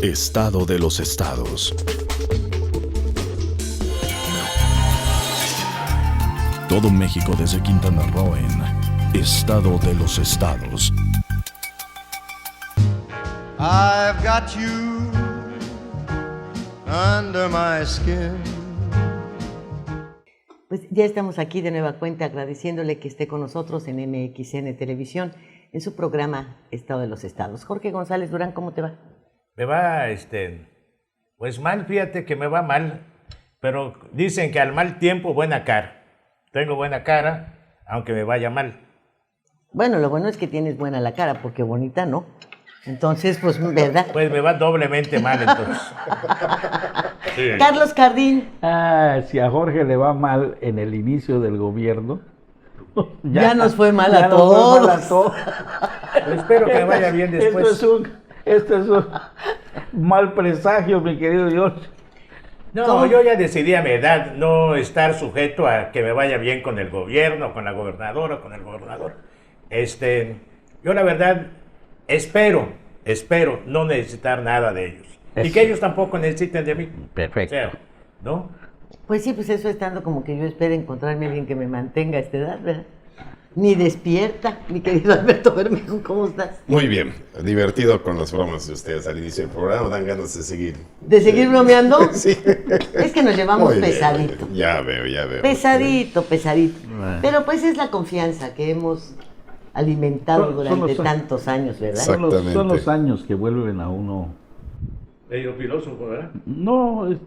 Estado de los estados. Todo México desde Quintana Roo en Estado de los estados. I've got you under my skin. Pues ya estamos aquí de nueva cuenta agradeciéndole que esté con nosotros en MXN Televisión en su programa Estado de los Estados. Jorge González Durán, ¿cómo te va? Me va, pues mal, fíjate que me va mal, pero dicen que al mal tiempo buena cara. Tengo buena cara, aunque me vaya mal. Bueno, lo bueno es que tienes buena la cara, porque bonita no. Entonces, pues, ¿verdad? Pues me va doblemente mal, entonces. Sí. Carlos Cardín. Si a Jorge le va mal en el inicio del gobierno, ya nos fue mal a todos. Pero espero que me vaya bien después. Esto es un mal presagio, mi querido George. No, ¿cómo? Yo ya decidí a mi edad no estar sujeto a que me vaya bien con el gobierno, con la gobernadora, con el gobernador. Yo la verdad espero no necesitar nada de ellos. Eso. Y que ellos tampoco necesiten de mí. Perfecto. O sea, ¿no? Pues sí, pues eso estando como que yo espero encontrarme a alguien que me mantenga a esta edad, ¿verdad? Ni despierta, mi querido Alberto Bermejo, ¿cómo estás? Muy bien, divertido con las bromas de ustedes al inicio del programa, dan ganas de seguir. ¿De seguir bromeando? Sí. Es que nos llevamos pesadito. Ya veo. Pesadito. Pero pues es la confianza que hemos alimentado durante tantos años, ¿verdad? Exactamente. Son los años que vuelven a uno. Medio filósofo, ¿verdad? No, es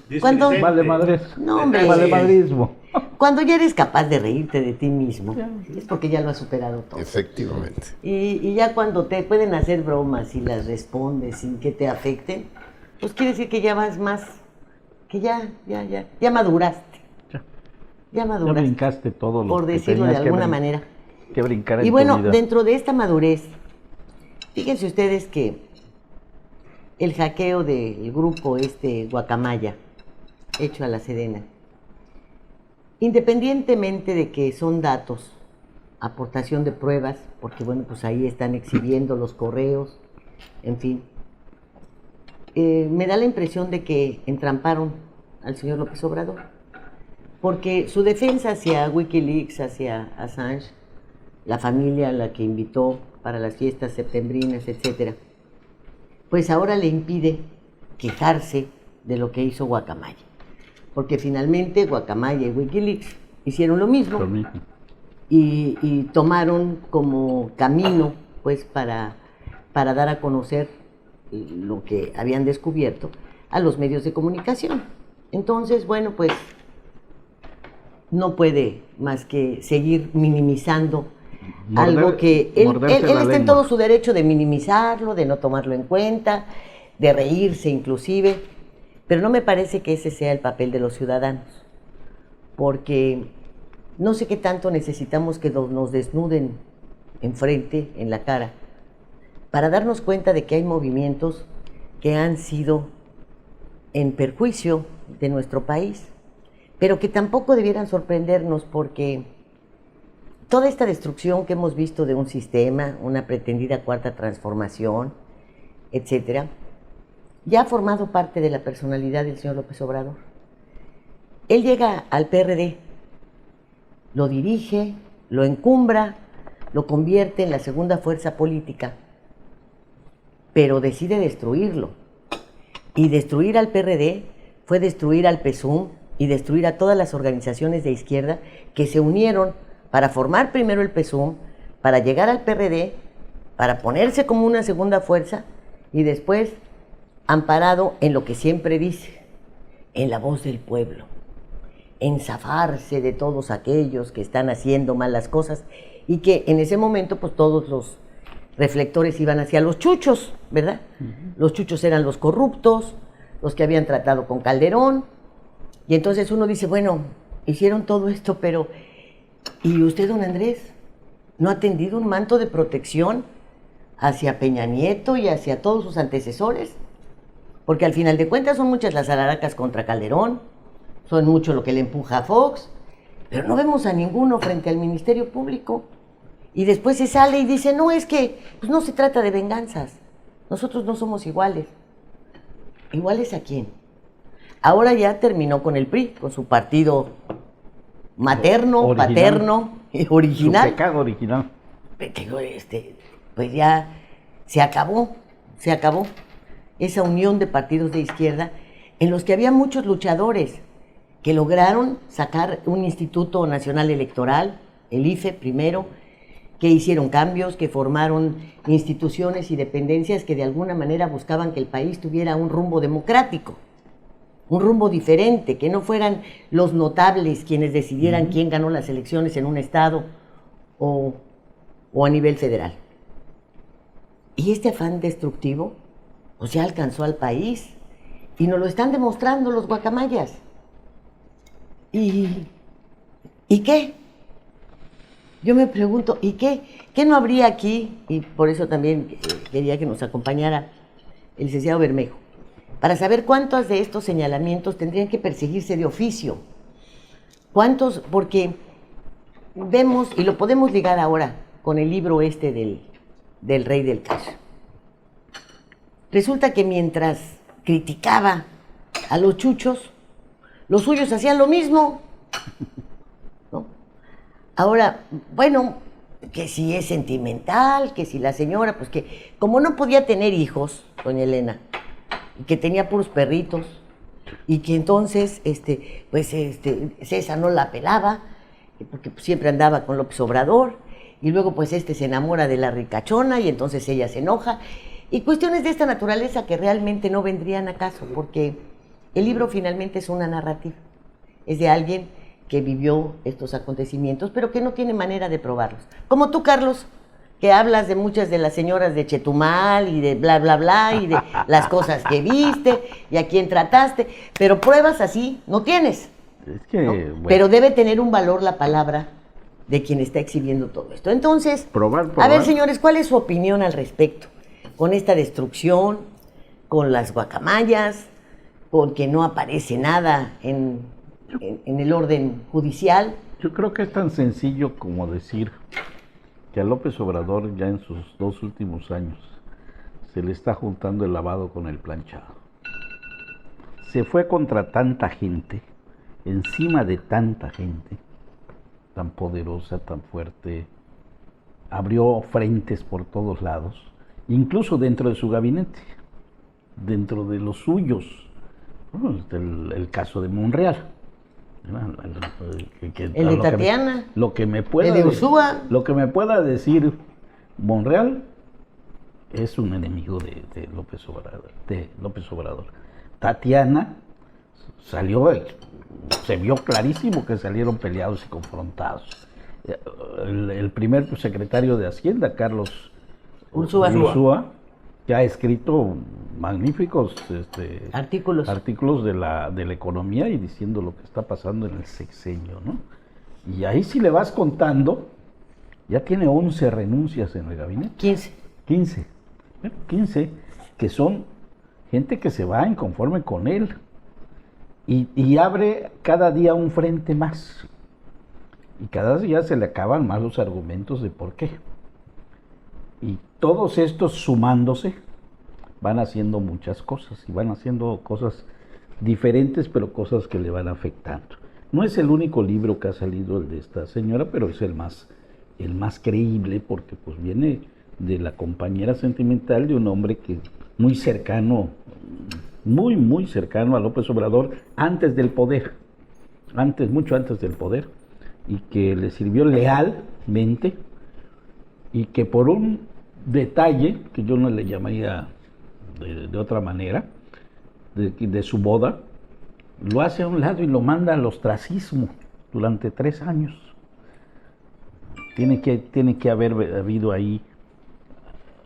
que ¿cuándo? Vale madres. No, hombre. Vale madrismo. Cuando ya eres capaz de reírte de ti mismo, es porque ya lo has superado todo. Efectivamente. Y ya cuando te pueden hacer bromas y las respondes sin que te afecten, pues quiere decir que ya vas más, que ya maduraste. Ya maduraste. Ya brincaste todo lo por que decirlo de tenías alguna manera. Que brincar en y bueno, tu vida. dentro de esta madurez, fíjense ustedes que el hackeo del grupo Guacamaya, hecho a la Sedena, independientemente de que son datos, aportación de pruebas, porque bueno, pues ahí están exhibiendo los correos, en fin, me da la impresión de que entramparon al señor López Obrador, porque su defensa hacia Wikileaks, hacia Assange, la familia a la que invitó para las fiestas septembrinas, etcétera, pues ahora le impide quejarse de lo que hizo Guacamaya. Porque finalmente Guacamaya y Wikileaks hicieron lo mismo y tomaron como camino pues para dar a conocer lo que habían descubierto a los medios de comunicación. Entonces, bueno, pues no puede más que seguir minimizando algo que él está en todo su derecho de minimizarlo, de no tomarlo en cuenta, de reírse inclusive, pero no me parece que ese sea el papel de los ciudadanos, porque no sé qué tanto necesitamos que nos desnuden enfrente, en la cara, para darnos cuenta de que hay movimientos que han sido en perjuicio de nuestro país, pero que tampoco debieran sorprendernos porque toda esta destrucción que hemos visto de un sistema, una pretendida cuarta transformación, etcétera, ya ha formado parte de la personalidad del señor López Obrador. Él llega al PRD, lo dirige, lo encumbra, lo convierte en la segunda fuerza política, pero decide destruirlo. Y destruir al PRD fue destruir al PSUM y destruir a todas las organizaciones de izquierda que se unieron para formar primero el PSUM, para llegar al PRD, para ponerse como una segunda fuerza y después amparado en lo que siempre dice, en la voz del pueblo, en zafarse de todos aquellos que están haciendo malas cosas y que en ese momento pues todos los reflectores iban hacia los chuchos, ¿verdad? Los chuchos eran los corruptos, los que habían tratado con Calderón, y entonces uno dice, bueno, hicieron todo esto, pero ¿y usted, don Andrés, no ha tendido un manto de protección hacia Peña Nieto y hacia todos sus antecesores? Porque al final de cuentas son muchas las alaracas contra Calderón, son mucho lo que le empuja a Fox, pero no vemos a ninguno frente al Ministerio Público. Y después se sale y dice, no, es que pues no se trata de venganzas. Nosotros no somos iguales. ¿Iguales a quién? Ahora ya terminó con el PRI, con su partido materno, Original. paterno, original. Su pecado original. Pues ya se acabó esa unión de partidos de izquierda en los que había muchos luchadores que lograron sacar un Instituto Nacional Electoral, el IFE primero, que hicieron cambios, que formaron instituciones y dependencias que de alguna manera buscaban que el país tuviera un rumbo democrático, un rumbo diferente, que no fueran los notables quienes decidieran quién ganó las elecciones en un estado o a nivel federal. Y este afán destructivo pues ya alcanzó al país y nos lo están demostrando los guacamayas. ¿Y qué? Yo me pregunto, ¿y qué? ¿Qué no habría aquí? Y por eso también quería que nos acompañara el licenciado Bermejo, para saber cuántos de estos señalamientos tendrían que perseguirse de oficio. ¿Cuántos? Porque vemos, y lo podemos ligar ahora con el libro este del Rey del Cash. Resulta que mientras criticaba a los chuchos, los suyos hacían lo mismo, ¿no? Ahora, bueno, que si es sentimental, que si la señora, pues que como no podía tener hijos, doña Elena, y que tenía puros perritos, y que entonces, César no la pelaba, porque pues, siempre andaba con López Obrador, y luego pues se enamora de la ricachona, y entonces ella se enoja, y cuestiones de esta naturaleza que realmente no vendrían a caso, porque el libro finalmente es una narrativa, es de alguien que vivió estos acontecimientos, pero que no tiene manera de probarlos. Como tú, Carlos, que hablas de muchas de las señoras de Chetumal y de bla, bla, bla, y de las cosas que viste y a quién trataste, pero pruebas así no tienes. Es que, ¿no? bueno, Pero debe tener un valor la palabra de quien está exhibiendo todo esto. Entonces, Probar. a ver, señores, ¿cuál es su opinión al respecto? Con esta destrucción, con las guacamayas, con que no aparece nada en el orden judicial. Yo creo que es tan sencillo como decir que a López Obrador ya en sus 2 últimos años se le está juntando el lavado con el planchado. Se fue contra tanta gente, encima de tanta gente, tan poderosa, tan fuerte, abrió frentes por todos lados, incluso dentro de su gabinete, dentro de los suyos. Bueno, el caso de Monreal. El de Tatiana. Lo que me pueda El de Ursúa. Lo que me pueda decir Monreal es un enemigo de López Obrador. Tatiana salió, se vio clarísimo que salieron peleados y confrontados. El primer secretario de Hacienda, Carlos Ursúa, que ha escrito magníficos artículos de la economía y diciendo lo que está pasando en el sexenio, ¿no? Y ahí si le vas contando, ya tiene 11 renuncias en el gabinete. 15. Bueno, 15 que son gente que se va inconforme con él y abre cada día un frente más. Y cada día se le acaban más los argumentos de por qué. Y todos estos sumándose van haciendo muchas cosas y van haciendo cosas diferentes, pero cosas que le van afectando. No es el único libro que ha salido el de esta señora, pero es el más creíble porque pues viene de la compañera sentimental de un hombre que muy cercano, muy cercano a López Obrador antes del poder, mucho antes del poder, y que le sirvió lealmente y que por un detalle que yo no le llamaría de otra manera, de su boda, lo hace a un lado y lo manda al ostracismo durante 3 años. Tiene que haber habido ahí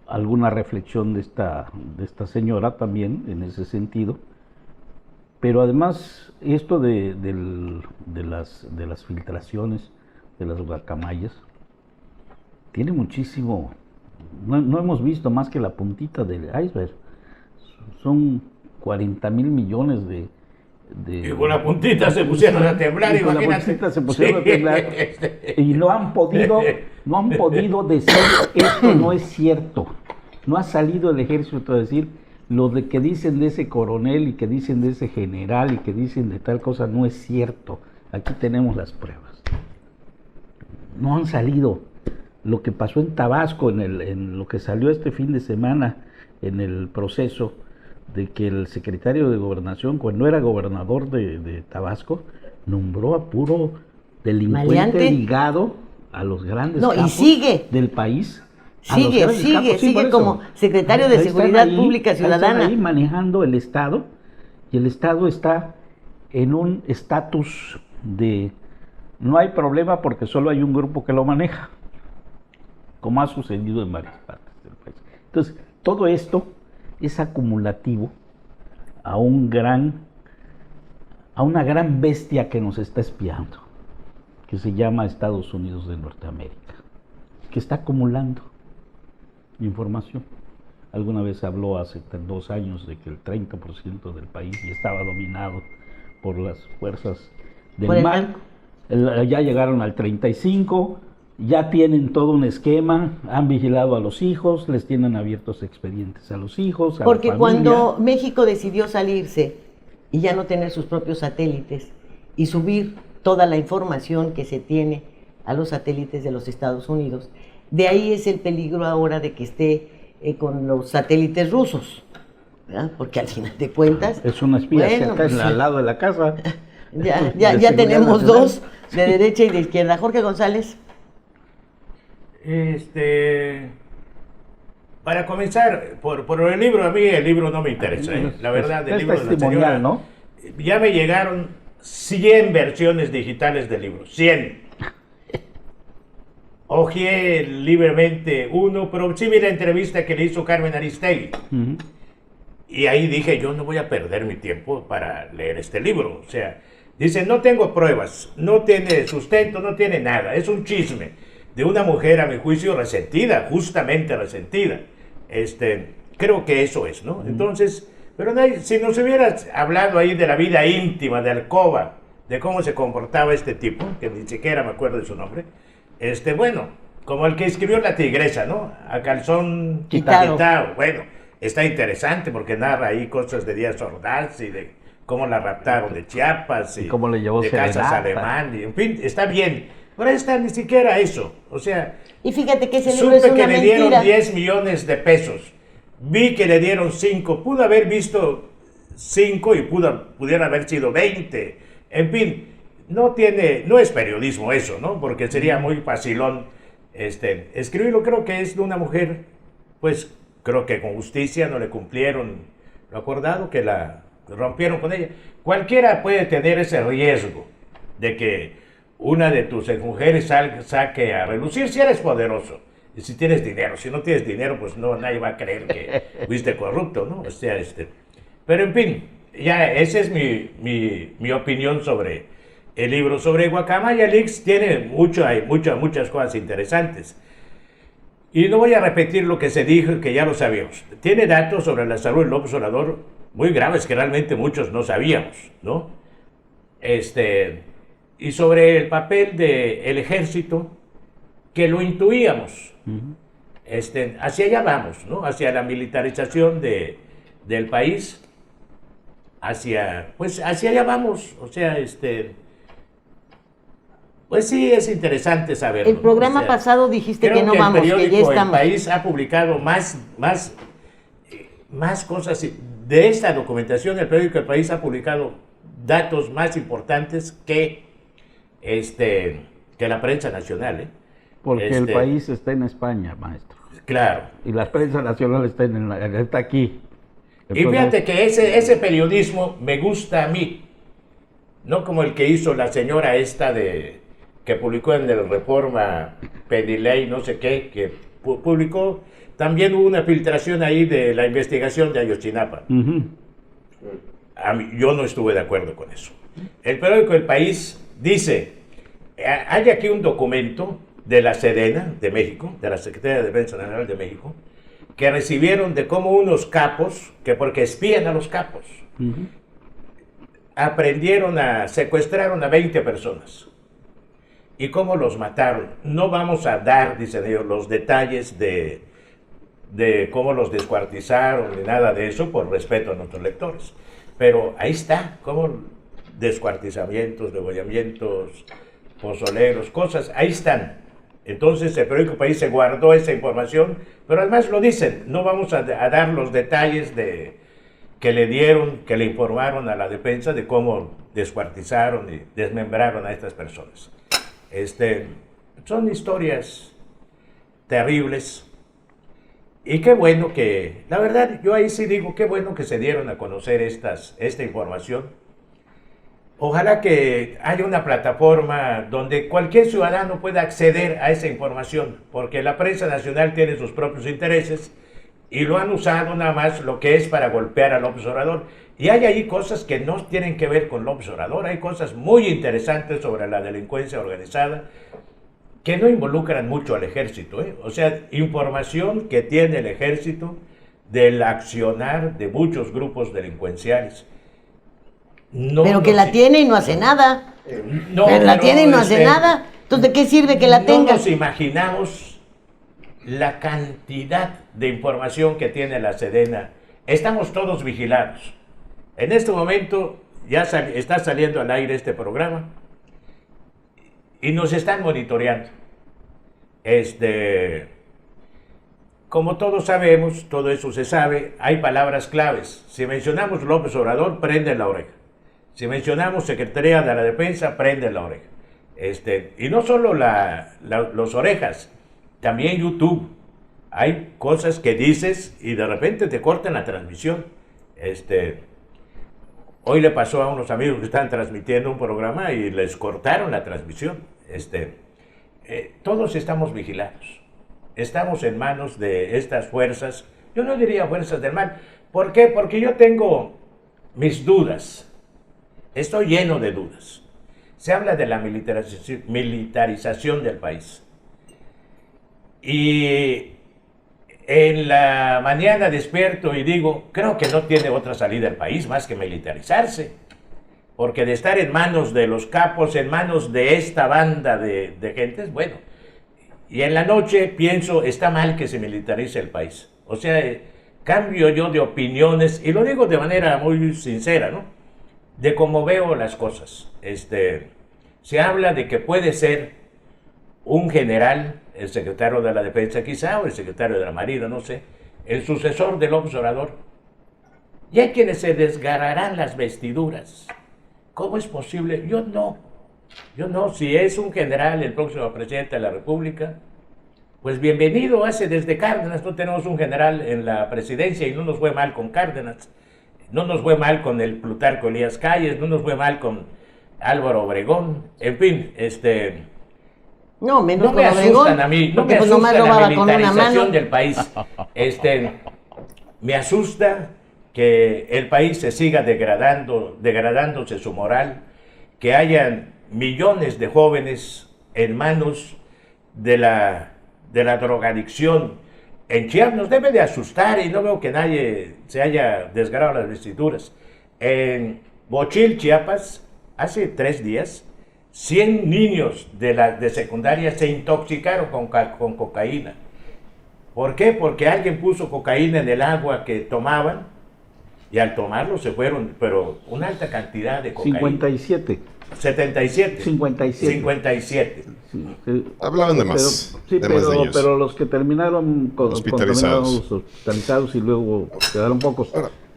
alguna reflexión de esta señora también en ese sentido, pero además esto de las filtraciones de las guacamayas tiene muchísimo. No hemos visto más que la puntita del iceberg. Son 40,000 millones de... Y con la puntita se pusieron a temblar, y con la imagínate. puntita se pusieron a temblar y no han podido no han podido decir esto no es cierto. No ha salido el ejército a decir lo de que dicen de ese coronel y que dicen de ese general y que dicen de tal cosa no es cierto. Aquí tenemos las pruebas. No han salido. Lo que pasó en Tabasco, en lo que salió este fin de semana en el proceso de que el secretario de Gobernación, cuando era gobernador de Tabasco, nombró a puro delincuente Maleante. ligado a los grandes No, y capos sigue. del país. A los grandes capos, sí, por Sigue eso. como secretario de Ahí están Seguridad ahí, Pública ahí están Ciudadana. ahí manejando el Estado, y el Estado está en un estatus de no hay problema porque solo hay un grupo que lo maneja, como ha sucedido en varias partes del país. Entonces, todo esto es acumulativo a una gran bestia que nos está espiando, que se llama Estados Unidos de Norteamérica, que está acumulando información. Alguna vez habló hace 2 años de que el 30% del país ya estaba dominado por las fuerzas Por del el mal. narco. Ya llegaron al 35%, ya tienen todo un esquema, han vigilado a los hijos, les tienen abiertos expedientes a los hijos, a Porque la familia. cuando México decidió salirse y ya no tener sus propios satélites y subir toda la información que se tiene a los satélites de los Estados Unidos, de ahí es el peligro ahora de que esté con los satélites rusos, ¿verdad? Porque al final de cuentas... Es una espía bueno, cerca pues, al lado de la casa. Ya de seguridad tenemos nacional. 2, de derecha y de izquierda. Jorge González. Para comenzar, por el libro, a mí el libro no me interesa, ¿eh? La verdad, el Es libro de la testimonial, señora, ¿no? Ya me llegaron 100 versiones digitales del libro, 100. Ojeé libremente uno, pero sí vi la entrevista que le hizo Carmen Aristegui. Ujú. Y ahí dije, yo no voy a perder mi tiempo para leer este libro. O sea, dice, no tengo pruebas, no tiene sustento, no tiene nada. Es un chisme de una mujer, a mi juicio, resentida, justamente resentida. Creo que eso es, ¿no? Entonces, pero si nos hubieras hablado ahí de la vida íntima, de alcoba, de cómo se comportaba este tipo, que ni siquiera me acuerdo de su nombre, bueno, como el que escribió La Tigresa, ¿no? A calzón Quitado. Bueno, está interesante porque narra ahí cosas de Díaz Ordaz y de cómo la raptaron de Chiapas y cómo le llevó de Casas serenata. Alemán, y en fin, está bien. Pero esta ni siquiera eso, o sea, Y fíjate que ese libro es supe una que le mentira. dieron 10 millones de pesos, vi que le dieron 5, pudo haber visto 5 y pudiera haber sido 20, en fin, no es periodismo eso, ¿no? Porque sería muy facilón escribirlo. Creo que es de una mujer, pues creo que con justicia no le cumplieron lo acordado, que la rompieron con ella. Cualquiera puede tener ese riesgo de que una de tus exmujeres saque a relucir si eres poderoso y si tienes dinero. Si no tienes dinero, pues no, nadie va a creer que fuiste corrupto, ¿no? O sea, pero en fin, ya esa es mi opinión sobre el libro. Sobre Guacamaya Leaks hay muchas cosas interesantes. Y no voy a repetir lo que se dijo, que ya lo sabíamos. Tiene datos sobre la salud de López Obrador muy graves que realmente muchos no sabíamos, ¿no? Y sobre el papel del ejército, que lo intuíamos. Hacia allá vamos, ¿no? Hacia la militarización del país, hacia allá vamos, o sea, pues sí, es interesante saberlo. El programa pasado dijiste creo que no el vamos, que ya periódico estamos. El País ha publicado más cosas de esta documentación. El periódico El País ha publicado datos más importantes que la prensa nacional, ¿eh? Porque el país está en España, maestro. Claro. Y la prensa nacional está aquí. Y fíjate que ese periodismo me gusta a mí, no como el que hizo la señora que publicó en el Reforma Pediley, no sé qué, que publicó, también hubo una filtración ahí de la investigación de Ayotzinapa. Ujú. Yo no estuve de acuerdo con eso. El periódico El País dice, hay aquí un documento de la Sedena de México, de la Secretaría de Defensa Nacional de México, que recibieron de cómo unos capos, que porque espían a los capos, secuestraron a 20 personas. y cómo los mataron. No vamos a dar, dicen ellos, los detalles de cómo los descuartizaron ni nada de eso por respeto a nuestros lectores. Pero ahí está, cómo descuartizamientos, degollamientos, pozoleros, cosas, ahí están. Entonces el periódico País se guardó esa información, pero además lo dicen, no vamos a dar los detalles que le dieron, que le informaron a la defensa de cómo descuartizaron y desmembraron a estas personas. Son historias terribles. Y qué bueno que, la verdad, yo ahí sí digo, qué bueno que se dieron a conocer esta información. Ojalá que haya una plataforma donde cualquier ciudadano pueda acceder a esa información, porque la prensa nacional tiene sus propios intereses y lo han usado nada más lo que es para golpear a López Obrador. Y hay ahí cosas que no tienen que ver con López Obrador, hay cosas muy interesantes sobre la delincuencia organizada, que no involucran mucho al ejército, ¿eh? O sea, información que tiene el ejército del accionar de muchos grupos delincuenciales. No, pero que la tiene y no hace nada. Pero la tiene y no hace nada. Entonces, ¿de qué sirve que la tenga? No nos imaginamos la cantidad de información que tiene la Sedena. Estamos todos vigilados. En este momento ya está saliendo al aire este programa. Y nos están monitoreando. Como todos sabemos, todo eso se sabe, hay palabras claves. Si mencionamos López Obrador, prende la oreja. Si mencionamos Secretaría de la Defensa, prende la oreja. Y no solo las orejas, también YouTube. Hay cosas que dices y de repente te cortan la transmisión. Hoy le pasó a unos amigos que están transmitiendo un programa y les cortaron la transmisión. Todos estamos vigilados, estamos en manos de estas fuerzas, yo no diría fuerzas del mal. ¿Por qué? Porque yo tengo mis dudas, estoy lleno de dudas. Se habla de la militarización del país y en la mañana despierto y digo, creo que no tiene otra salida el país más que militarizarse. Porque de estar en manos de los capos, en manos de esta banda de gentes, bueno. Y en la noche pienso, está mal que se militarice el país. O sea, cambio yo de opiniones, y lo digo de manera muy sincera, ¿no? De cómo veo las cosas. Se habla de que puede ser un general, el secretario de la Defensa quizá, o el secretario de la Marina, no sé, el sucesor de López Obrador. Y hay quienes se desgarrarán las vestiduras. ¿Cómo es posible? Yo no. Si es un general el próximo presidente de la República, pues bienvenido. Hace desde Cárdenas, no tenemos un general en la presidencia y no nos fue mal con Cárdenas, no nos fue mal con el Plutarco Elías Calles, no nos fue mal con Álvaro Obregón, en fin, no, menos no me asustan a mí, no me asusta la militarización del país. Me asusta que el país se siga degradándose su moral, que hayan millones de jóvenes en manos de la drogadicción. En Chiapas nos debe de asustar y no veo que nadie se haya desgarrado las vestiduras. En Bochil, Chiapas, hace 3 días, 100 niños de secundaria se intoxicaron con cocaína. ¿Por qué? Porque alguien puso cocaína en el agua que tomaban. Y al tomarlo se fueron, pero una alta cantidad de cocaína. 57. 77. 57. 57. Sí. Hablaban de más. Pero los que terminaron hospitalizados y luego quedaron pocos.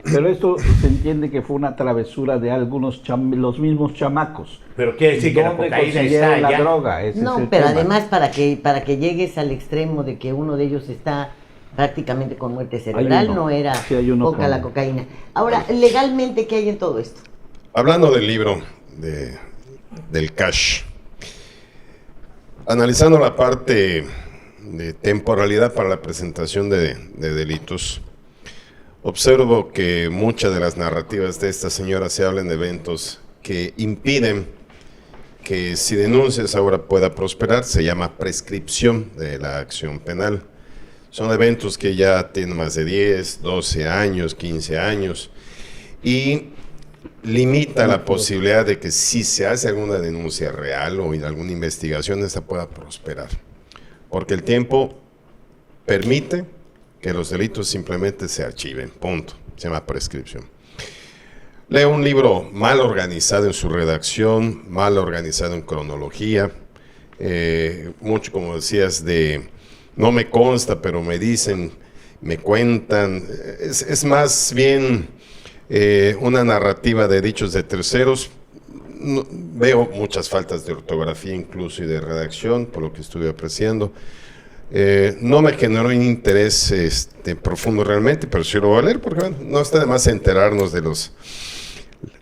Pero esto se entiende que fue una travesura de algunos los mismos chamacos. Pero quiere decir que la cocaína está la allá. Droga, no, pero además para que llegues al extremo de que uno de ellos está prácticamente con muerte cerebral, no era poca la cocaína. Ahora, legalmente, ¿qué hay en todo esto? Hablando del libro del cash, analizando la parte de temporalidad para la presentación de delitos, observo que muchas de las narrativas de esta señora se hablan de eventos que impiden que si denuncias ahora pueda prosperar. Se llama prescripción de la acción penal. Son eventos que ya tienen más de 10, 12 años, 15 años. Y limita la posibilidad de que si se hace alguna denuncia real o alguna investigación, esta pueda prosperar. Porque el tiempo permite que los delitos simplemente se archiven, punto. Se llama prescripción. Leo un libro mal organizado en su redacción, mal organizado en cronología, mucho, como decías, de no me consta, pero me dicen, me cuentan, es más bien una narrativa de dichos de terceros. Veo muchas faltas de ortografía incluso y de redacción, por lo que estuve apreciando. No me generó un interés profundo realmente, pero sí lo voy a leer porque bueno, no está de más enterarnos de los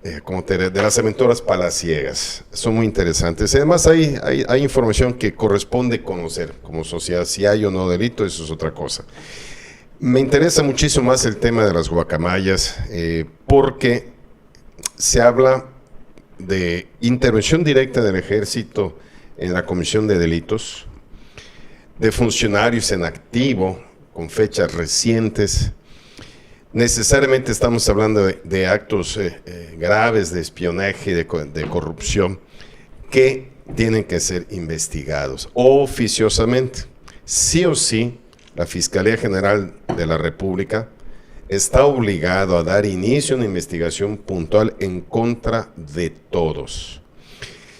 de las aventuras palaciegas. Son muy interesantes. Además hay información que corresponde conocer como sociedad. Si hay o no delito, eso es otra cosa. Me interesa muchísimo más el tema de las guacamayas porque se habla de intervención directa del ejército en la comisión de delitos, de funcionarios en activo con fechas recientes. Necesariamente estamos hablando de actos graves de espionaje, de corrupción, que tienen que ser investigados oficiosamente. Sí o sí, la Fiscalía General de la República está obligado a dar inicio a una investigación puntual en contra de todos.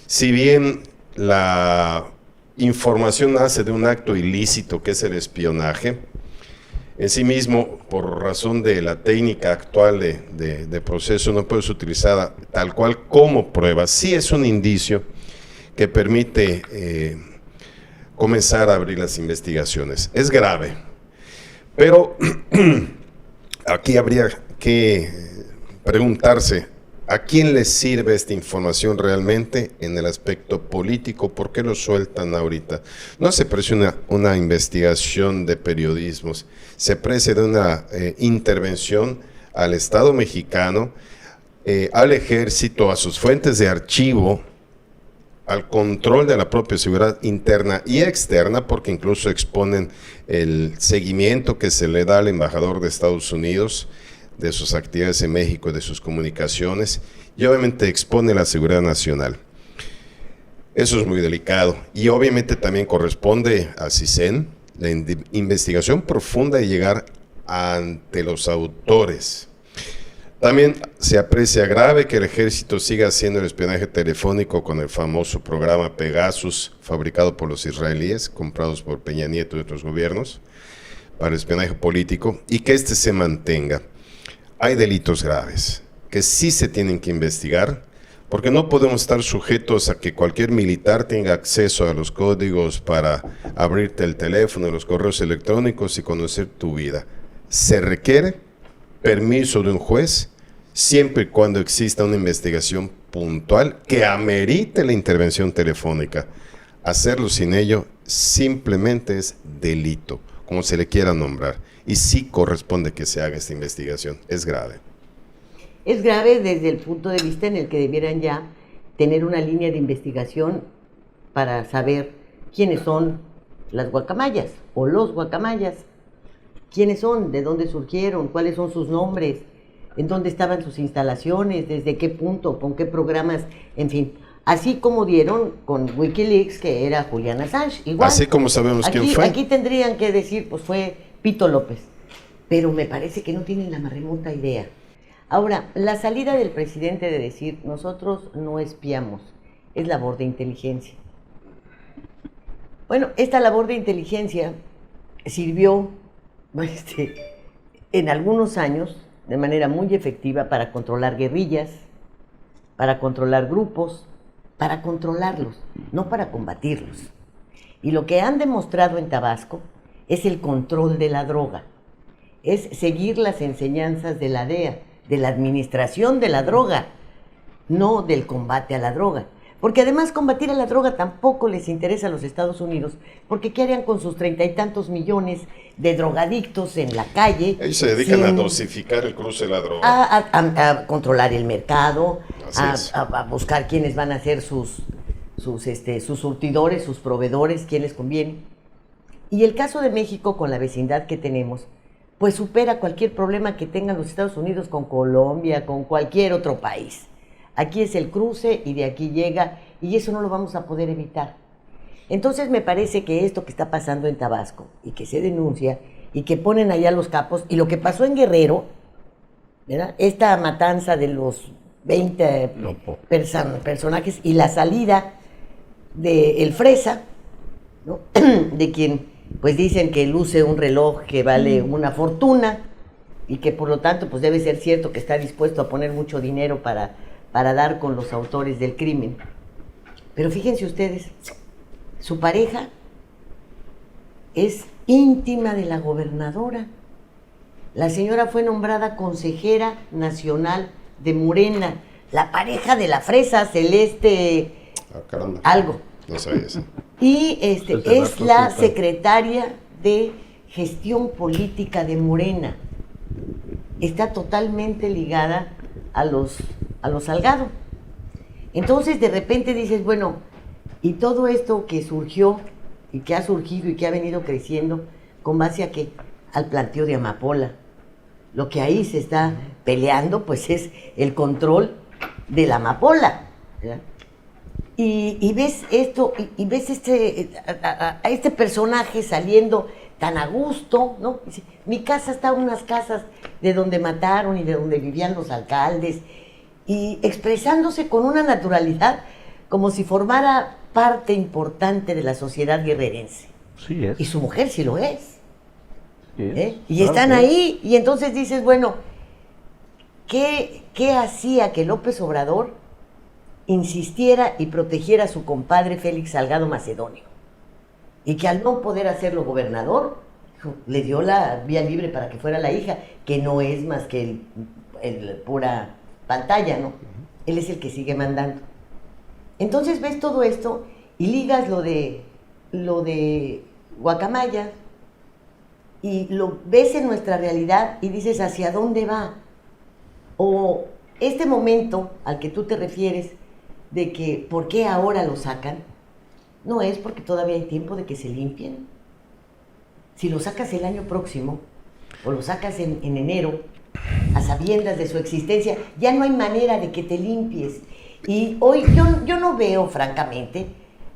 Si bien la información nace de un acto ilícito que es el espionaje, en sí mismo, por razón de la técnica actual de proceso, no puede ser utilizada tal cual como prueba. Sí es un indicio que permite comenzar a abrir las investigaciones. Es grave, pero aquí habría que preguntarse ¿a quién le sirve esta información realmente en el aspecto político? ¿Por qué lo sueltan ahorita? No se aprecia una investigación de periodismos, se aprecia de una intervención al Estado mexicano, al ejército, a sus fuentes de archivo, al control de la propia seguridad interna y externa, porque incluso exponen el seguimiento que se le da al embajador de Estados Unidos, de sus actividades en México y de sus comunicaciones, y obviamente expone la seguridad nacional. Eso es muy delicado, y obviamente también corresponde a CISEN la investigación profunda y llegar ante los autores. También se aprecia grave que el ejército siga haciendo el espionaje telefónico con el famoso programa Pegasus, fabricado por los israelíes, comprados por Peña Nieto y otros gobiernos, para el espionaje político, y que este se mantenga. Hay delitos graves que sí se tienen que investigar, porque no podemos estar sujetos a que cualquier militar tenga acceso a los códigos para abrirte el teléfono, los correos electrónicos y conocer tu vida. Se requiere permiso de un juez siempre y cuando exista una investigación puntual que amerite la intervención telefónica. Hacerlo sin ello simplemente es delito, como se le quiera nombrar. Y sí corresponde que se haga esta investigación. Es grave. Es grave desde el punto de vista en el que debieran ya tener una línea de investigación para saber quiénes son las guacamayas o los guacamayas. ¿Quiénes son? ¿De dónde surgieron? ¿Cuáles son sus nombres? ¿En dónde estaban sus instalaciones? ¿Desde qué punto? ¿Con qué programas? En fin, así como dieron con Wikileaks, que era Julian Assange. Igual, así como sabemos quién fue. Aquí tendrían que decir, pues fue Pito López, pero me parece que no tienen la más remota idea. Ahora, la salida del presidente de decir, nosotros no espiamos, es labor de inteligencia. Bueno, esta labor de inteligencia sirvió en algunos años de manera muy efectiva para controlar guerrillas, para controlar grupos, para controlarlos, no para combatirlos. Y lo que han demostrado en Tabasco es el control de la droga, es seguir las enseñanzas de la DEA, de la administración de la droga, no del combate a la droga. Porque además combatir a la droga tampoco les interesa a los Estados Unidos, porque ¿qué harían con sus 30 y tantos millones de drogadictos en la calle? Ellos se dedican a dosificar el cruce de la droga. A controlar el mercado, a buscar quiénes van a ser sus surtidores, sus proveedores, quién les conviene. Y el caso de México, con la vecindad que tenemos, pues supera cualquier problema que tengan los Estados Unidos con Colombia, con cualquier otro país. Aquí es el cruce y de aquí llega, y eso no lo vamos a poder evitar. Entonces me parece que esto que está pasando en Tabasco y que se denuncia y que ponen allá los capos, y lo que pasó en Guerrero, ¿verdad? Esta matanza de los 20 personajes y la salida de el Fresa, ¿no? De quien pues dicen que luce un reloj que vale una fortuna y que por lo tanto pues debe ser cierto que está dispuesto a poner mucho dinero para dar con los autores del crimen. Pero fíjense ustedes, su pareja es íntima de la gobernadora. La señora fue nombrada consejera nacional de Morena, la pareja de la Fresa, Celeste algo. No sabía eso. Y es la secretaria de Gestión Política de Morena. Está totalmente ligada a los Salgado. Entonces de repente dices, bueno, y todo esto que surgió y que ha surgido y que ha venido creciendo, ¿con base a qué? Al planteo de Amapola. Lo que ahí se está peleando, pues es el control de la amapola, ¿verdad? Y ves esto, y ves a este personaje saliendo tan a gusto, ¿no? Dice, mi casa está en unas casas de donde mataron y de donde vivían los alcaldes, y expresándose con una naturalidad como si formara parte importante de la sociedad guerrerense. Sí es. Y su mujer sí lo es. Sí, Y están ahí, y entonces dices, bueno, ¿qué hacía que López Obrador insistiera y protegiera a su compadre Félix Salgado Macedonio? Y que al no poder hacerlo gobernador, le dio la vía libre para que fuera la hija, que no es más que el pura pantalla, ¿no? Él es el que sigue mandando. Entonces ves todo esto y ligas lo de Guacamaya, y lo ves en nuestra realidad y dices, ¿hacia dónde va? O este momento al que tú te refieres de que ¿por qué ahora lo sacan? No es porque todavía hay tiempo de que se limpien. Si lo sacas el año próximo o lo sacas en enero, a sabiendas de su existencia, ya no hay manera de que te limpies. Y hoy yo no veo, francamente,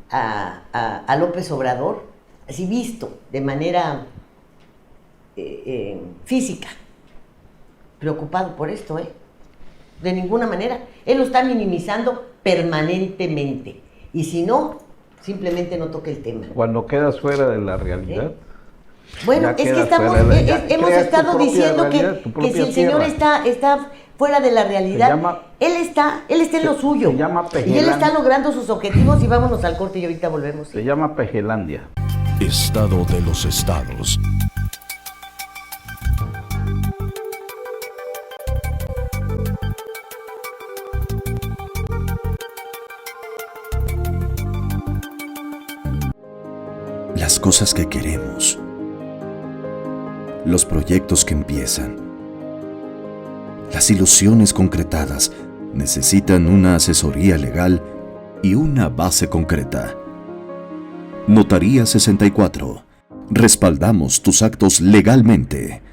a López Obrador así visto de manera física, preocupado por esto, de ninguna manera. Él lo está minimizando permanentemente, y si no, simplemente no toca el tema. Cuando quedas fuera de la realidad. Bueno, es que hemos estado diciendo realidad, que si el señor está fuera de la realidad, él está en lo suyo, y él está logrando sus objetivos. Y vámonos al corte y ahorita volvemos. Se llama Pejelandia. Estado de los estados. Las cosas que queremos, los proyectos que empiezan, las ilusiones concretadas necesitan una asesoría legal y una base concreta. Notaría 64. Respaldamos tus actos legalmente.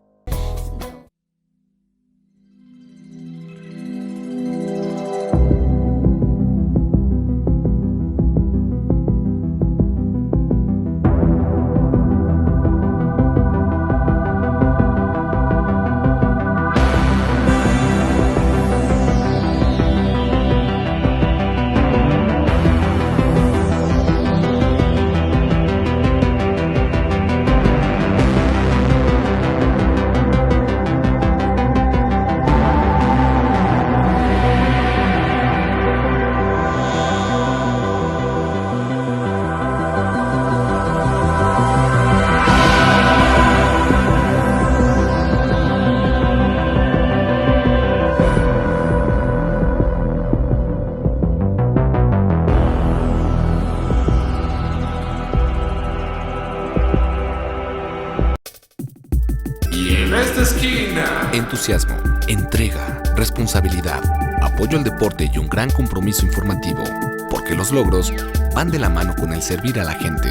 Entusiasmo, entrega, responsabilidad, apoyo al deporte y un gran compromiso informativo, porque los logros van de la mano con el servir a la gente.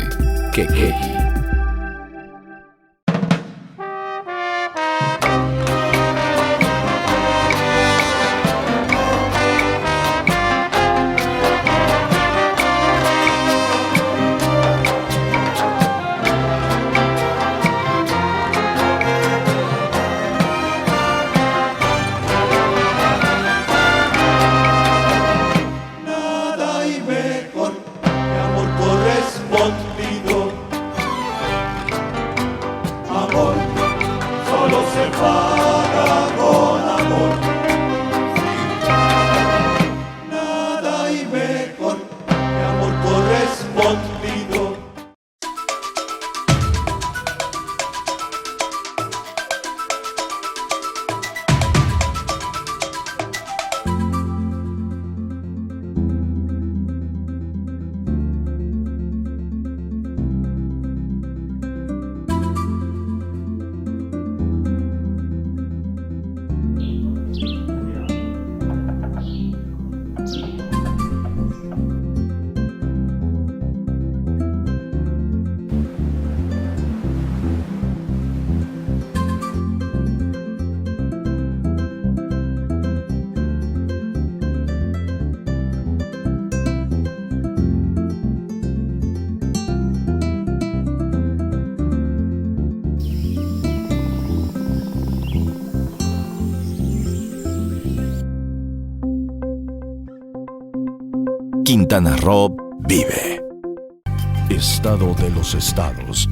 Kekegi. Quintana Roo vive. Estado de los estados.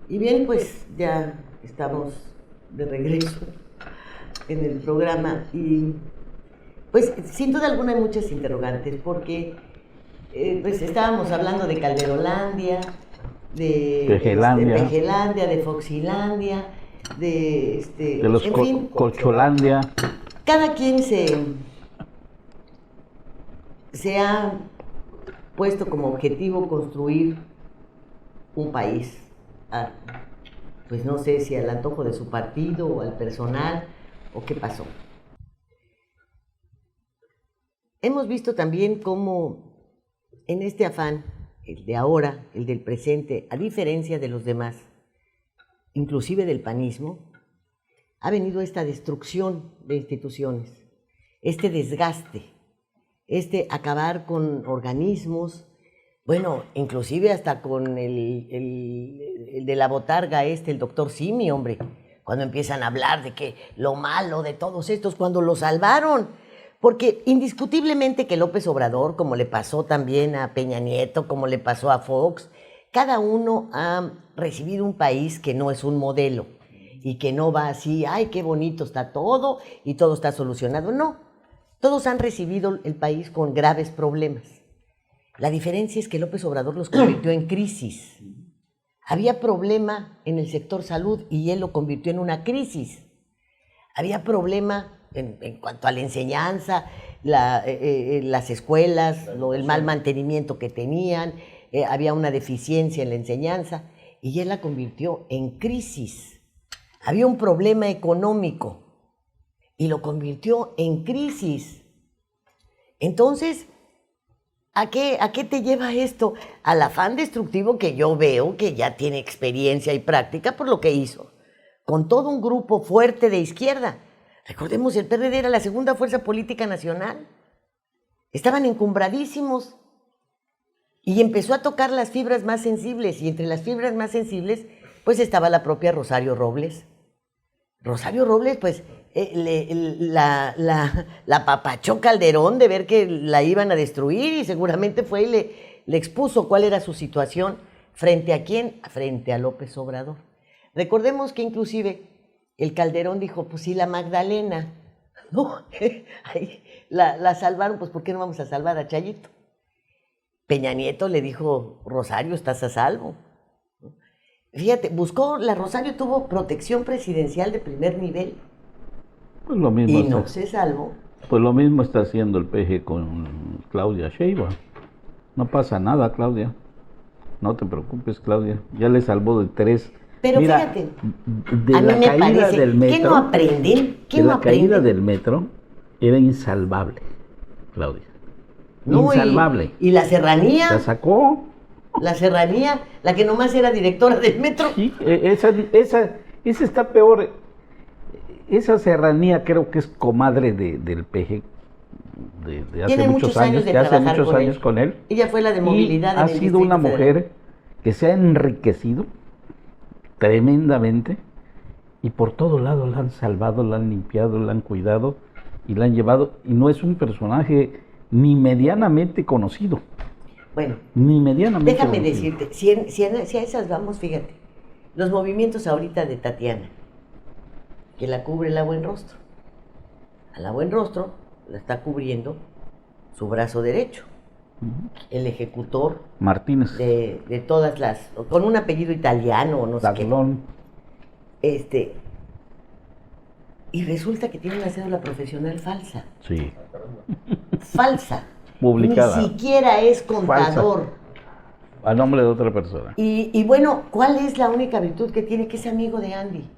Y bien, pues ya estamos de regreso en el programa y pues sin duda alguna hay muchas interrogantes porque pues estábamos hablando de Calderolandia, de Pejelandia, de Foxilandia, de los en fin, Colcholandia. cada quien se ha puesto como objetivo construir un país, pues no sé si al antojo de su partido o al personal o qué pasó. Hemos visto también cómo en este afán, el de ahora, el del presente, a diferencia de los demás, inclusive del panismo, ha venido esta destrucción de instituciones, este desgaste, este acabar con organismos, bueno, inclusive hasta con el de la botarga el doctor Simi, hombre, cuando empiezan a hablar de que lo malo de todos estos, cuando lo salvaron. Porque indiscutiblemente que López Obrador, como le pasó también a Peña Nieto, como le pasó a Fox, cada uno ha recibido un país que no es un modelo y que no va así, ay, qué bonito está todo y todo está solucionado. No, todos han recibido el país con graves problemas. La diferencia es que López Obrador los convirtió en crisis. Había problema en el sector salud y él lo convirtió en una crisis. Había problema en cuanto a la enseñanza, las escuelas, el mal mantenimiento que tenían, había una deficiencia en la enseñanza y él la convirtió en crisis. Había un problema económico y lo convirtió en crisis. Entonces, ¿a qué te lleva esto? Al afán destructivo que yo veo que ya tiene experiencia y práctica por lo que hizo, con todo un grupo fuerte de izquierda. Recordemos, el PRD era la segunda fuerza política nacional. Estaban encumbradísimos y empezó a tocar las fibras más sensibles y entre las fibras más sensibles pues estaba la propia Rosario Robles. Rosario Robles pues la apapachó Calderón de ver que la iban a destruir y seguramente fue y le expuso cuál era su situación. ¿Frente a quién? Frente a López Obrador. Recordemos que inclusive el Calderón dijo, pues sí, la Magdalena, no, la salvaron, pues ¿por qué no vamos a salvar a Chayito? Peña Nieto le dijo, Rosario, estás a salvo. Fíjate, la Rosario tuvo protección presidencial de primer nivel. Pues lo mismo y no se salvó. Pues lo mismo está haciendo el PG con Claudia Sheinbaum. No pasa nada, Claudia. No te preocupes, Claudia. Ya le salvó de 3. Pero mira, fíjate, de a mí la me caída parece, del metro, ¿qué no aprenden? ¿Qué de no la aprenden? caída del metro era insalvable, Claudia. No, insalvable. Y la serranía. La sacó. La serranía, la que nomás era directora del metro. Sí, esa está peor. Esa serranía creo que es comadre del PG de hace muchos años, de hace muchos con años él. con él. Ella fue la de movilidad. Y ha sido una mujer que se ha enriquecido tremendamente y por todo lado la han salvado, la han limpiado, la han cuidado y la han llevado, y no es un personaje ni medianamente conocido. Bueno, ni medianamente déjame conocido. decirte, si a esas vamos, fíjate, los movimientos ahorita de Tatiana, que la cubre la Buenrostro. A la Buenrostro la está cubriendo su brazo derecho, el ejecutor Martínez de todas las, con un apellido italiano o no sé Taglón. qué. Y resulta que tiene una cédula profesional falsa. Sí. Falsa. Publicada. Ni siquiera es contador. Falsa. A nombre de otra persona. Y bueno, ¿cuál es la única virtud que tiene? Que es amigo de Andy.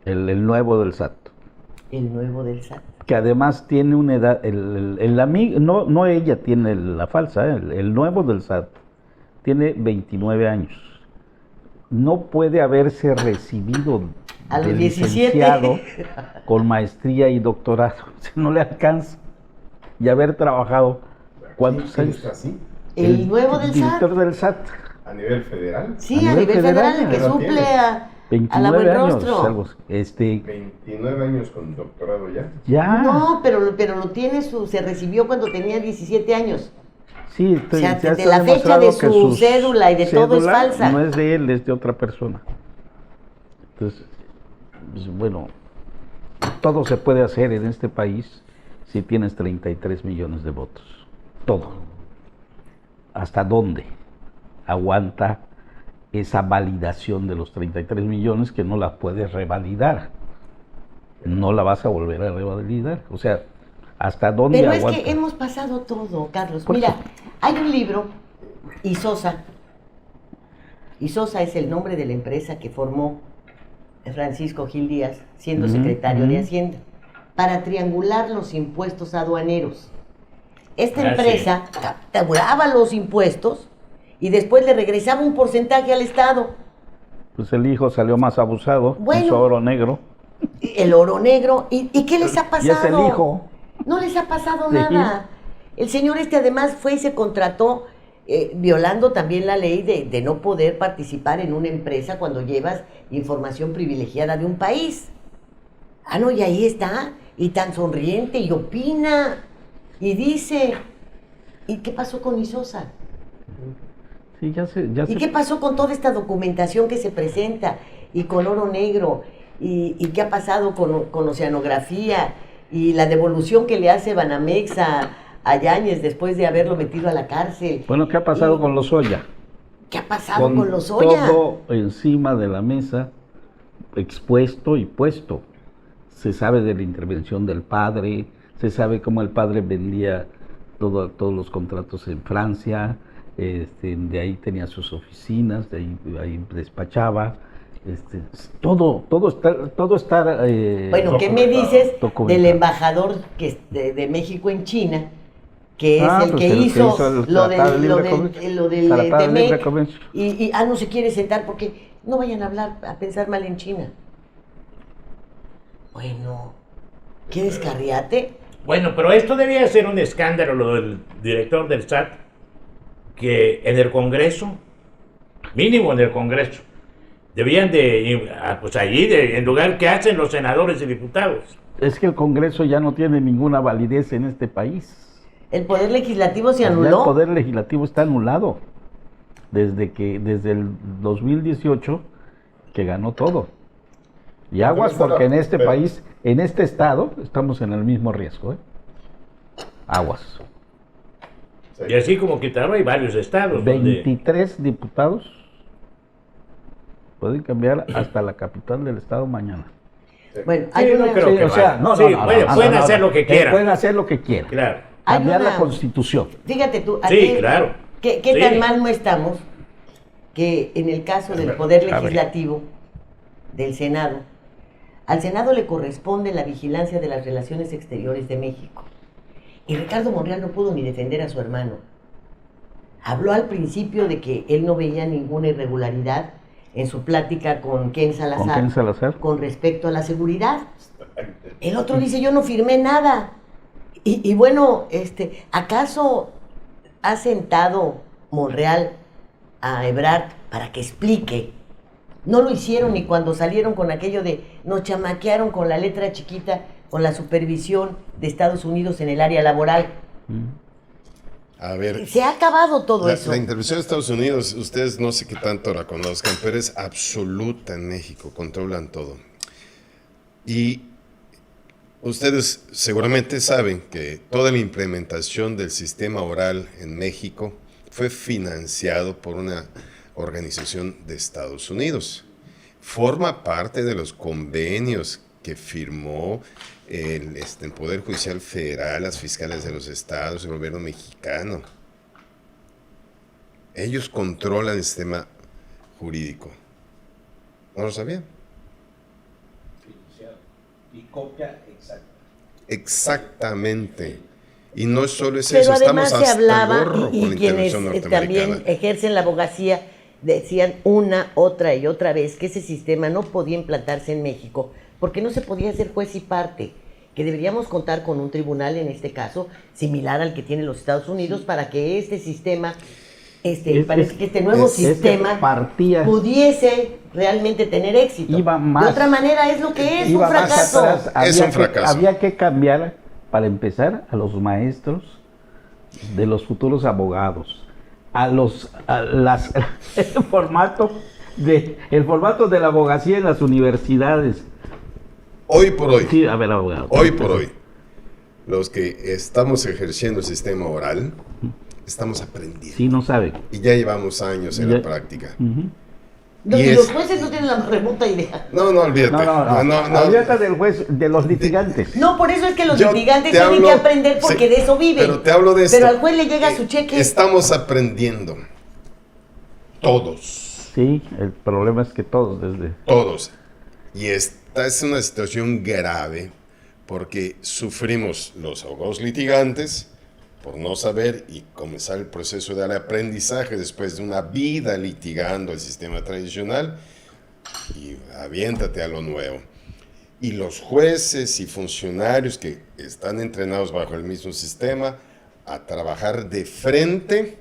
El nuevo del SAT. El nuevo del SAT. Que además tiene una edad, el amigo, no ella tiene la falsa, el nuevo del SAT tiene 29 años. No puede haberse recibido a los de 17 licenciado con maestría y doctorado, no le alcanza. Y haber trabajado, ¿cuántos años? El nuevo del SAT. Director del SAT. ¿A nivel federal? Sí, a nivel federal, el que pero suple tiene a la 29 Buen años, Rostro. algo así. 29 años con doctorado ya. Ya. No, pero lo tiene se recibió cuando tenía 17 años. Sí, O sea, ya de está la fecha de demostrado que su cédula y de todo es cédula falsa. No es de él, es de otra persona. Entonces, pues, bueno, todo se puede hacer en este país si tienes 33 millones de votos. Todo. ¿Hasta dónde aguanta esa validación de los 33 millones que no la puedes revalidar? No la vas a volver a revalidar. O sea, ¿hasta dónde Pero aguanta? es que hemos pasado todo, Carlos. Por Mira, eso. hay un libro, Isosa. Isosa es el nombre de la empresa que formó Francisco Gil Díaz, siendo secretario de Hacienda, para triangular los impuestos aduaneros. Esta empresa capturaba los impuestos y después le regresaba un porcentaje al Estado. Pues el hijo salió más abusado, Bueno. hizo oro negro. El oro negro. ¿Y qué les ha pasado? Y es el hijo. No les ha pasado Sí. nada. El señor además fue y se contrató violando también la ley de no poder participar en una empresa cuando llevas información privilegiada de un país. Ah, no, y ahí está, y tan sonriente, y opina, y dice. ¿Y qué pasó con Isosa? Sí, ¿Y qué pasó con toda esta documentación que se presenta? Y con oro negro, y qué ha pasado con oceanografía, y la devolución que le hace Banamex a Yáñez después de haberlo metido a la cárcel? Bueno, ¿qué ha pasado con Lozoya? ¿Qué ha pasado con Lozoya? Todo encima de la mesa, expuesto y puesto. Se sabe de la intervención del padre, se sabe cómo el padre vendía todos los contratos en Francia, de ahí tenía sus oficinas, de ahí despachaba. Todo está Bueno, ¿qué me dices documentado. del embajador de México en China, que es el pues que hizo el lo Tratado de del Libre Comercio. lo del Tratado de Libre TEMEC, Comercio. y no se quiere sentar porque no vayan a hablar, a pensar mal en China? Bueno, ¿qué descarriate? Bueno, pero esto debía ser un escándalo, lo del director del SAT, que en el Congreso, mínimo en el Congreso, debían pues allí, en lugar que hacen los senadores y diputados. Es que el Congreso ya no tiene ninguna validez en este país. El Poder Legislativo se Ya anuló. el Poder Legislativo está anulado desde el 2018 que ganó todo. Y aguas porque en este país, en este estado, estamos en el mismo riesgo. Aguas. Y así como quitaron, hay varios estados. 23 diputados pueden cambiar hasta la capital del estado mañana. Bueno, hay Sí, no una, creo que pueden hacer lo que quieran. Pueden hacer lo que quieran. Claro. Hay Cambiar una- la Constitución. fíjate tú, Sí, aquí, claro. ¿qué Sí. tan mal no estamos que en el caso del Poder A ver. Legislativo, del Senado, al Senado le corresponde la vigilancia de las relaciones exteriores de México? Y Ricardo Monreal no pudo ni defender a su hermano. Habló al principio de que él no veía ninguna irregularidad en su plática con Ken Salazar, ¿Con Ken Salazar? con respecto a la seguridad. El otro dice, yo no firmé nada. Y bueno, ¿acaso ha sentado Monreal a Ebrard para que explique? No lo hicieron ni cuando salieron con aquello de nos chamaquearon con la letra chiquita, con la supervisión de Estados Unidos en el área laboral. A ver, Se ha acabado todo eso. la intervención de Estados Unidos, ustedes no sé qué tanto la conozcan, pero es absoluta en México, controlan todo. Y ustedes seguramente saben que toda la implementación del sistema oral en México fue financiado por una organización de Estados Unidos. Forma parte de los convenios que firmó el Poder Judicial Federal, las fiscales de los estados, el gobierno mexicano. Ellos controlan el sistema jurídico. ¿No lo sabían? Y copia exacta. Exactamente. Y no es solo eso, Pero estamos además se hasta el hablaba, gorro y con la quienes intervención también norteamericana. ejercen la abogacía, decían una, otra y otra vez que ese sistema no podía implantarse en México porque no se podía ser juez y parte, que deberíamos contar con un tribunal, en este caso, similar al que tienen los Estados Unidos, para que este sistema Parece que este nuevo sistema pudiese realmente tener éxito. Iba más, de otra manera es lo que es, iba un más fracaso. atrás. Es un fracaso. Había que cambiar, para empezar, a los maestros de los futuros abogados, el formato de la abogacía en las universidades. Hoy por hoy, Sí, a ver, abogado. hoy por hoy, los que estamos ejerciendo el sistema oral, estamos aprendiendo. Sí, no sabe. Y ya llevamos años en Ya. la práctica. Ujú. Y los jueces no tienen la remota idea. No, olvídate. No. Olvídate del juez, de los litigantes. No, por eso es que los Yo litigantes te tienen hablo- que aprender porque sí, de eso viven. Pero te hablo de esto. Pero al juez le llega su cheque. Estamos aprendiendo. Todos. Sí, el problema es que Todos. Y esta es una situación grave porque sufrimos los abogados litigantes por no saber y comenzar el proceso de aprendizaje después de una vida litigando el sistema tradicional y aviéntate a lo nuevo. Y los jueces y funcionarios que están entrenados bajo el mismo sistema a trabajar de frente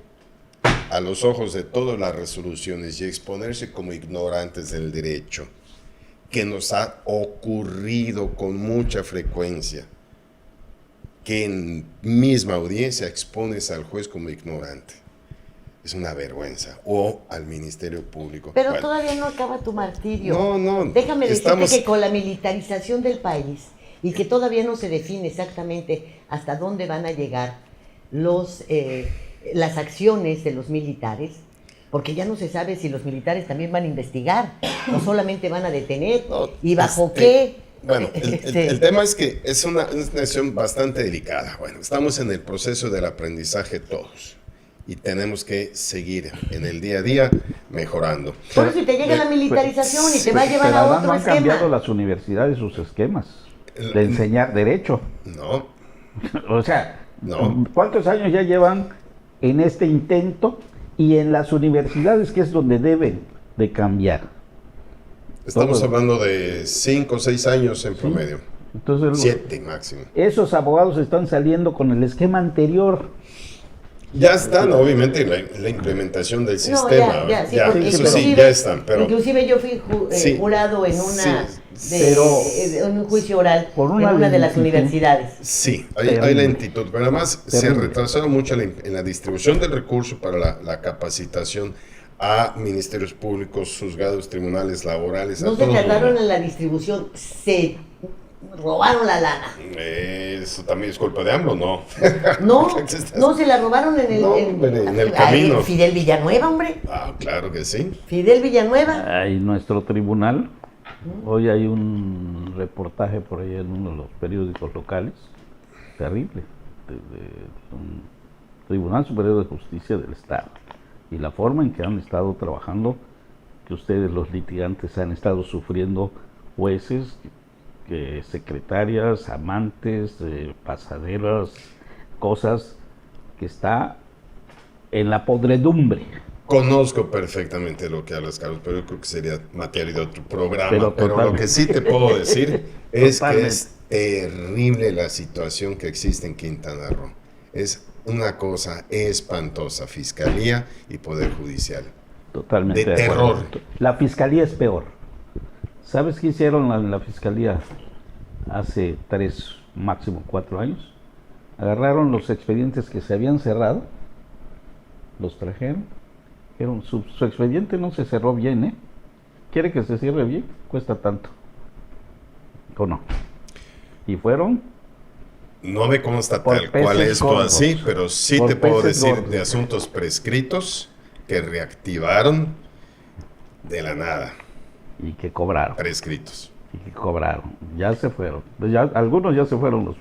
a los ojos de todas las resoluciones y exponerse como ignorantes del derecho, que nos ha ocurrido con mucha frecuencia, que en misma audiencia expones al juez como ignorante. Es una vergüenza. O al Ministerio Público. Pero Bueno, todavía no acaba tu martirio. No. Déjame decirte estamos- que con la militarización del país y que todavía no se define exactamente hasta dónde van a llegar las acciones de los militares, porque ya no se sabe si los militares también van a investigar, no solamente van a detener, No, y bajo qué. Bueno, el tema es que es una situación bastante delicada. Bueno, estamos en el proceso del aprendizaje todos y tenemos que seguir en el día a día mejorando. Por eso, y te llega la militarización y te va a llevar Pero a además otro no han cambiado esquema. las universidades sus esquemas de enseñar derecho. No, O sea, No. ¿cuántos años ya llevan en este intento y en las universidades, que es donde deben de cambiar? estamos Todo. hablando de 5 o 6 años en promedio. Entonces, 7 máximo. esos abogados están saliendo con el esquema anterior. Ya están, obviamente, la implementación del No, ya, sí, porque eso sí, inclusive- ya están, pero Inclusive yo fui Sí, jurado en en un juicio oral por en una una de las lentitud. universidades. sí, hay lentitud, pero además se Terrible. retrasaron mucho en la distribución del recurso para la capacitación a ministerios públicos, juzgados, tribunales laborales, a No se todos. tardaron en la distribución, se robaron la lana. Eso también es culpa de AMLO, ¿no? No se la robaron en el, No, en el camino. Fidel Villanueva, hombre. Ah, claro que sí. Fidel Villanueva. Hay nuestro tribunal. Hoy hay un reportaje por ahí en uno de los periódicos locales, terrible, de un Tribunal Superior de Justicia del Estado. Y la forma en que han estado trabajando, que ustedes los litigantes han estado sufriendo, jueces, secretarias, amantes, pasaderas, cosas que está en la podredumbre. Conozco perfectamente lo que hablas, Carlos, pero yo creo que sería materia de otro programa. Pero Pero lo totalmente. que sí te puedo decir es que Totalmente. es terrible la situación que existe en Quintana Roo. Es una cosa espantosa, Fiscalía y Poder Judicial. Totalmente De acuerdo. terror. La fiscalía es peor. ¿Sabes qué hicieron en la fiscalía hace 3, máximo 4 años? Agarraron los expedientes que se habían cerrado, los trajeron, dijeron, su expediente no se cerró bien, ¿eh? ¿Quiere que se cierre bien? Cuesta tanto. ¿O no? Y fueron No me consta Por tal cual peces esto gordos. así, pero sí Por te puedo peces decir gordos. de asuntos prescritos que reactivaron de la nada, y que cobraron. prescritos. Y que cobraron. Ya se fueron. Ya, algunos ya se fueron,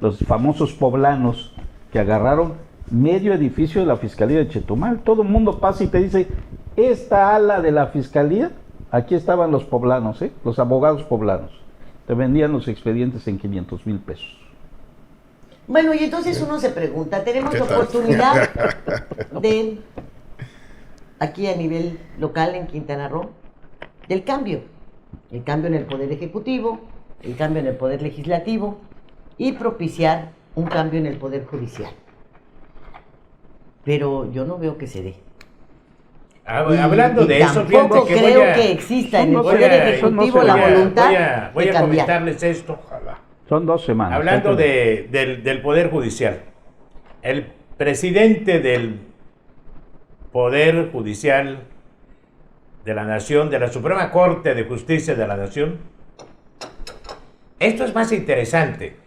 los famosos poblanos que agarraron medio edificio de la Fiscalía de Chetumal. Todo el mundo pasa y te dice, esta ala de la Fiscalía, aquí estaban los poblanos, los abogados poblanos. Te vendían los expedientes en 500,000 pesos. Bueno, y entonces uno se pregunta, ¿tenemos ¿Qué tal? oportunidad de, aquí a nivel local en Quintana Roo, del cambio? El cambio en el Poder Ejecutivo, el cambio en el Poder Legislativo y propiciar un cambio en el Poder Judicial. Pero yo no veo que se dé. Hablando de eso, tampoco fíjate que creo que exista en el Poder Ejecutivo la voluntad voy de a cambiar. comentarles esto. Son 2 semanas. Hablando del Poder Judicial, el presidente del Poder Judicial de la Nación, de la Suprema Corte de Justicia de la Nación, esto es más interesante,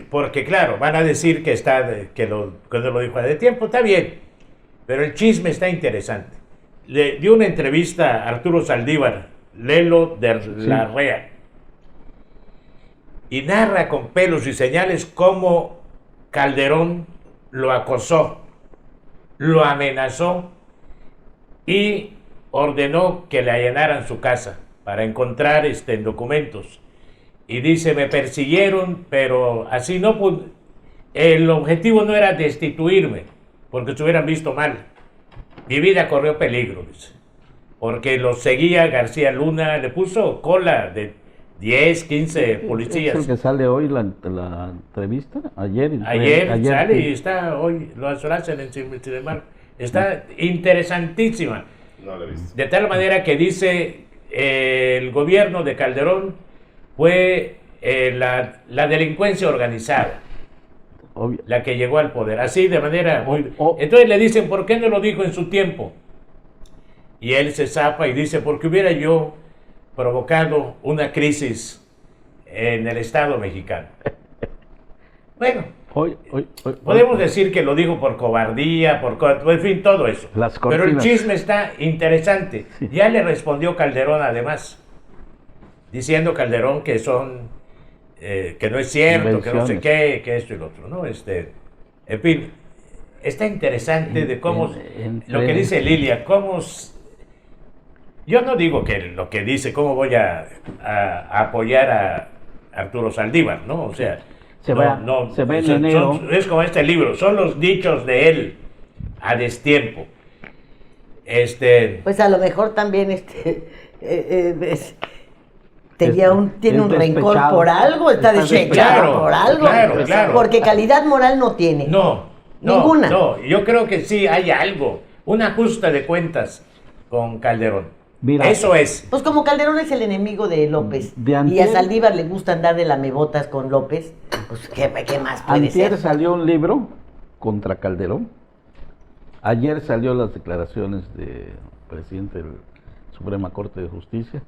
porque claro, van a decir que no lo dijo de tiempo, está bien, pero el chisme está interesante. Le dio una entrevista a Arturo Saldívar, Lelo de la Rea, y narra con pelos y señales cómo Calderón lo acosó, lo amenazó y ordenó que le allanaran su casa para encontrar documentos. Y dice, me persiguieron, pero así no pude. El objetivo no era destituirme, porque se hubieran visto mal. Mi vida corrió peligro, dice, porque los seguía García Luna, le puso cola de 10, 15 policías. ¿Es el que sale hoy la entrevista? Ayer Sale sí. y está hoy, lo hacen en Cinemark. Está interesantísima. No lo he visto. De tal manera que dice, el gobierno de Calderón fue la delincuencia organizada, Obvio. la que llegó al poder. Así de manera muy... Entonces le dicen, ¿por qué no lo dijo en su tiempo? Y él se zapa y dice, porque hubiera yo provocado una crisis en el Estado mexicano. Bueno, podemos decir que lo dijo por cobardía, en fin, todo eso. Pero el chisme está interesante. Sí. Ya le respondió Calderón además, diciendo Calderón que que no es cierto, que no sé qué, que esto y lo otro, ¿no? En fin, está interesante de cómo, lo que dice Lilia, yo no digo que lo que dice, cómo voy a apoyar a Arturo Saldívar, ¿no? O sea, se ve en enero. Es como este libro, son los dichos de él a destiempo. Pues a lo mejor también tiene un rencor por algo, está despechado por algo, claro. Porque calidad moral no tiene. Ninguna. No, yo creo que sí hay algo, una justa de cuentas con Calderón. Mira, eso es. Pues como Calderón es el enemigo de López y a Saldívar le gusta andar de lamebotas con López, pues ¿qué más puede ser? Salió un libro contra Calderón. Ayer salió las declaraciones del presidente de la Suprema Corte de Justicia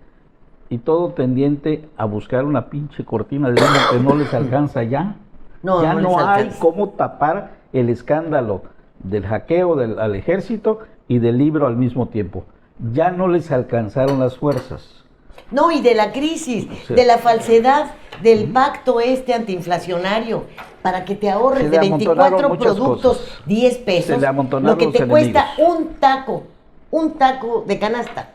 y todo tendiente a buscar una pinche cortina de humo que no les alcanza ya. Ya no hay cómo tapar el escándalo del hackeo al ejército y del libro al mismo tiempo. Ya no les alcanzaron las fuerzas. No, y de la crisis, de la falsedad del pacto antiinflacionario, para que te ahorres de 24 productos cosas. 10 pesos, lo que te cuesta un taco de canasta.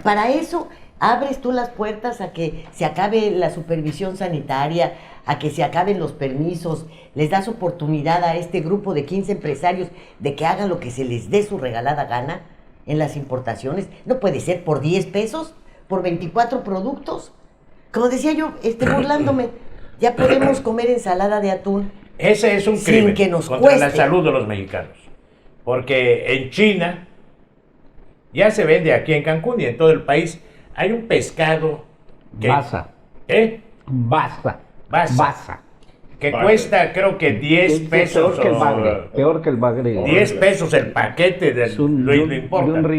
Para eso abres tú las puertas a que se acabe la supervisión sanitaria, a que se acaben los permisos, les das oportunidad a este grupo de 15 empresarios de que hagan lo que se les dé su regalada gana en las importaciones. No puede ser por 10 pesos, por 24 productos. Como decía yo, burlándome, ya podemos comer ensalada de atún. Ese es un crimen contra la salud de los mexicanos. Porque en China ya se vende, aquí en Cancún y en todo el país, hay un pescado que... Basa. Basa. Que cuesta, creo que 10 pesos. Peor que el bagre. 10 pesos el paquete lo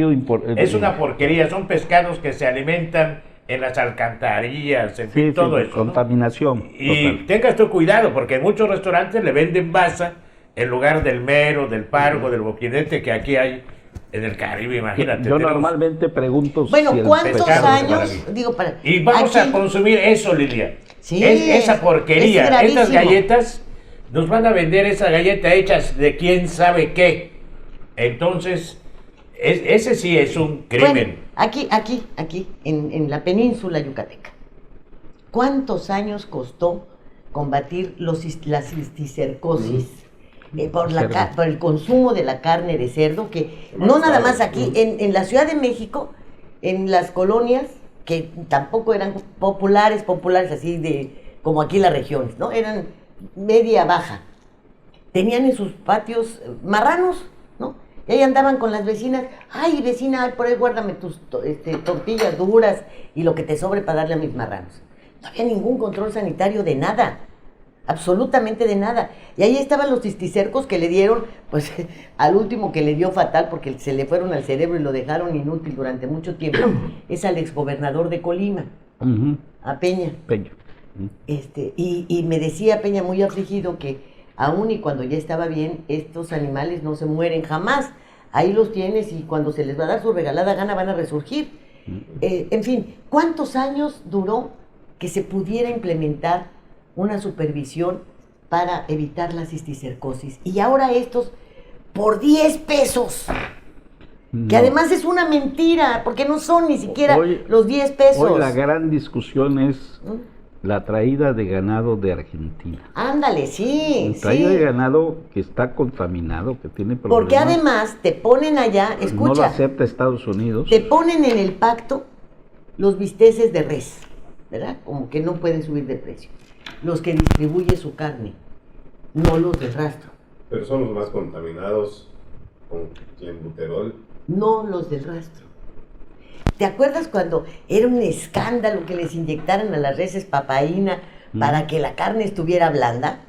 importa. Es una porquería. Son pescados que se alimentan en las alcantarillas, en fin, todo eso. Contaminación. ¿No? Y tengas tu cuidado, porque en muchos restaurantes le venden basa en lugar del mero, del pargo, del boquinete que aquí hay en el Caribe, imagínate. Yo normalmente pregunto ¿cuántos años? Y vamos a consumir eso, Lilia. Sí, esa porquería. Estas galletas, nos van a vender esa galleta hechas de quién sabe qué. Entonces, ese sí es un crimen. Bueno, aquí, en la península yucateca, ¿cuántos años costó combatir la cisticercosis? Por el consumo de la carne de cerdo, que no nada más aquí, en la Ciudad de México, en las colonias, que tampoco eran populares así como aquí las regiones, ¿no? Eran media baja. Tenían en sus patios marranos, ¿no? Y ahí andaban con las vecinas, ay vecina, por ahí guárdame tus tortillas duras y lo que te sobre para darle a mis marranos. No había ningún control sanitario de nada, absolutamente de nada. Y ahí estaban los cisticercos que le dieron, pues al último que le dio fatal porque se le fueron al cerebro y lo dejaron inútil durante mucho tiempo, es al exgobernador de Colima, a Peña. Y me decía Peña muy afligido que aún y cuando ya estaba bien, estos animales no se mueren jamás. Ahí los tienes y cuando se les va a dar su regalada gana van a resurgir. En fin, ¿cuántos años duró que se pudiera implementar una supervisión para evitar la cisticercosis? Y ahora estos, por 10 pesos, que además es una mentira, porque no son ni siquiera los 10 pesos. Hoy la gran discusión es la traída de ganado de Argentina. Ándale, sí. La traída de ganado que está contaminado, que tiene problemas. Porque además te ponen allá, escucha. No lo acepta Estados Unidos. Te ponen en el pacto los bisteces de res, ¿verdad? Como que no pueden subir de precio. Los que distribuye su carne, no los del rastro. Pero son los más contaminados con clenbuterol. No los del rastro. ¿Te acuerdas cuando era un escándalo que les inyectaran a las reses papaína para que la carne estuviera blanda?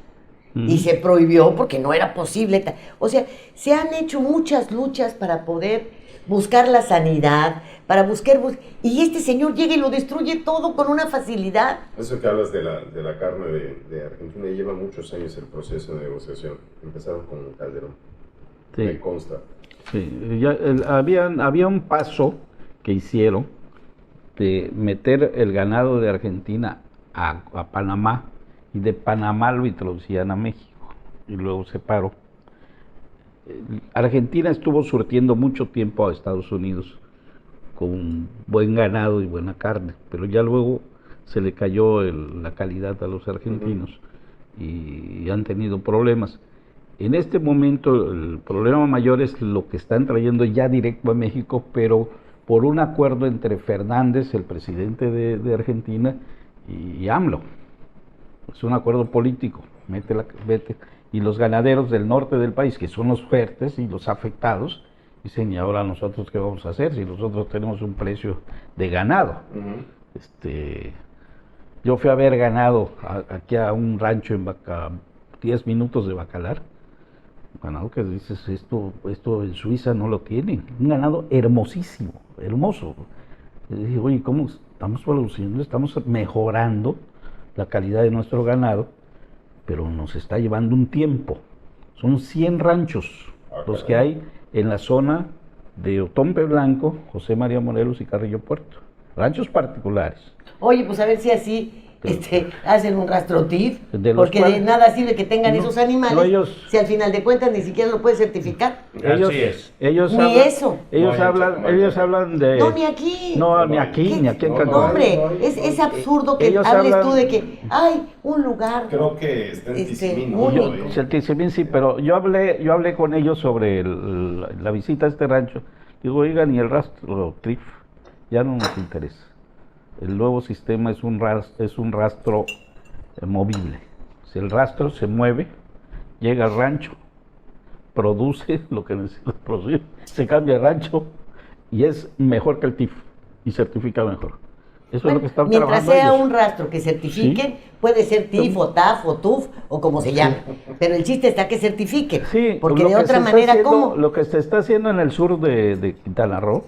Y se prohibió porque no era posible. O sea, se han hecho muchas luchas para poder buscar la sanidad, para buscar... Y este señor llega y lo destruye todo con una facilidad. Eso que hablas de la carne de Argentina, lleva muchos años el proceso de negociación. Empezaron con Calderón. Sí. Me consta. Sí, había un paso que hicieron de meter el ganado de Argentina a Panamá, y de Panamá lo introducían a México y luego se paró. Argentina estuvo surtiendo mucho tiempo a Estados Unidos con buen ganado y buena carne, pero ya luego se le cayó la calidad a los argentinos y han tenido problemas. En este momento el problema mayor es lo que están trayendo ya directo a México, pero por un acuerdo entre Fernández, el presidente de Argentina, y AMLO. Es un acuerdo político, vete. Y los ganaderos del norte del país, que son los fuertes y los afectados, dicen, ¿y ahora nosotros qué vamos a hacer si nosotros tenemos un precio de ganado? Yo fui a ver ganado aquí a un rancho en 10 minutos de Bacalar. Ganado que dices, esto en Suiza no lo tienen. Un ganado hermosísimo, hermoso. Y dije, oye, ¿cómo estamos produciendo? Estamos mejorando la calidad de nuestro ganado, pero nos está llevando un tiempo. Son 100 ranchos los que hay en la zona de Otompe Blanco, José María Morelos y Carrillo Puerto. Ranchos particulares. Oye, pues a ver si así hacen un rastrotif, porque cuales, de nada sirve que tengan esos animales si al final de cuentas ni siquiera lo puedes certificar. Así es. Ellos hablan de... No, ni aquí. No, ni aquí en Cancún. No, hombre, es absurdo que hables tú de que hay un lugar. Creo que está en Tizimín, sí, pero yo hablé con ellos sobre la visita a este rancho. Digo, oigan, y el rastro TRIF ya no nos interesa. El nuevo sistema es un rastro movible. Si el rastro se mueve, llega al rancho, produce lo que necesita producir, se cambia el rancho y es mejor que el TIF y certifica mejor. Eso es lo que están mientras trabajando sea ellos. un rastro que certifiquen, puede ser TIF o TAF o TUF o como se llame, pero el chiste está que certifique, porque de otra manera, ¿cómo? Lo que se está haciendo en el sur de Quintana Roo,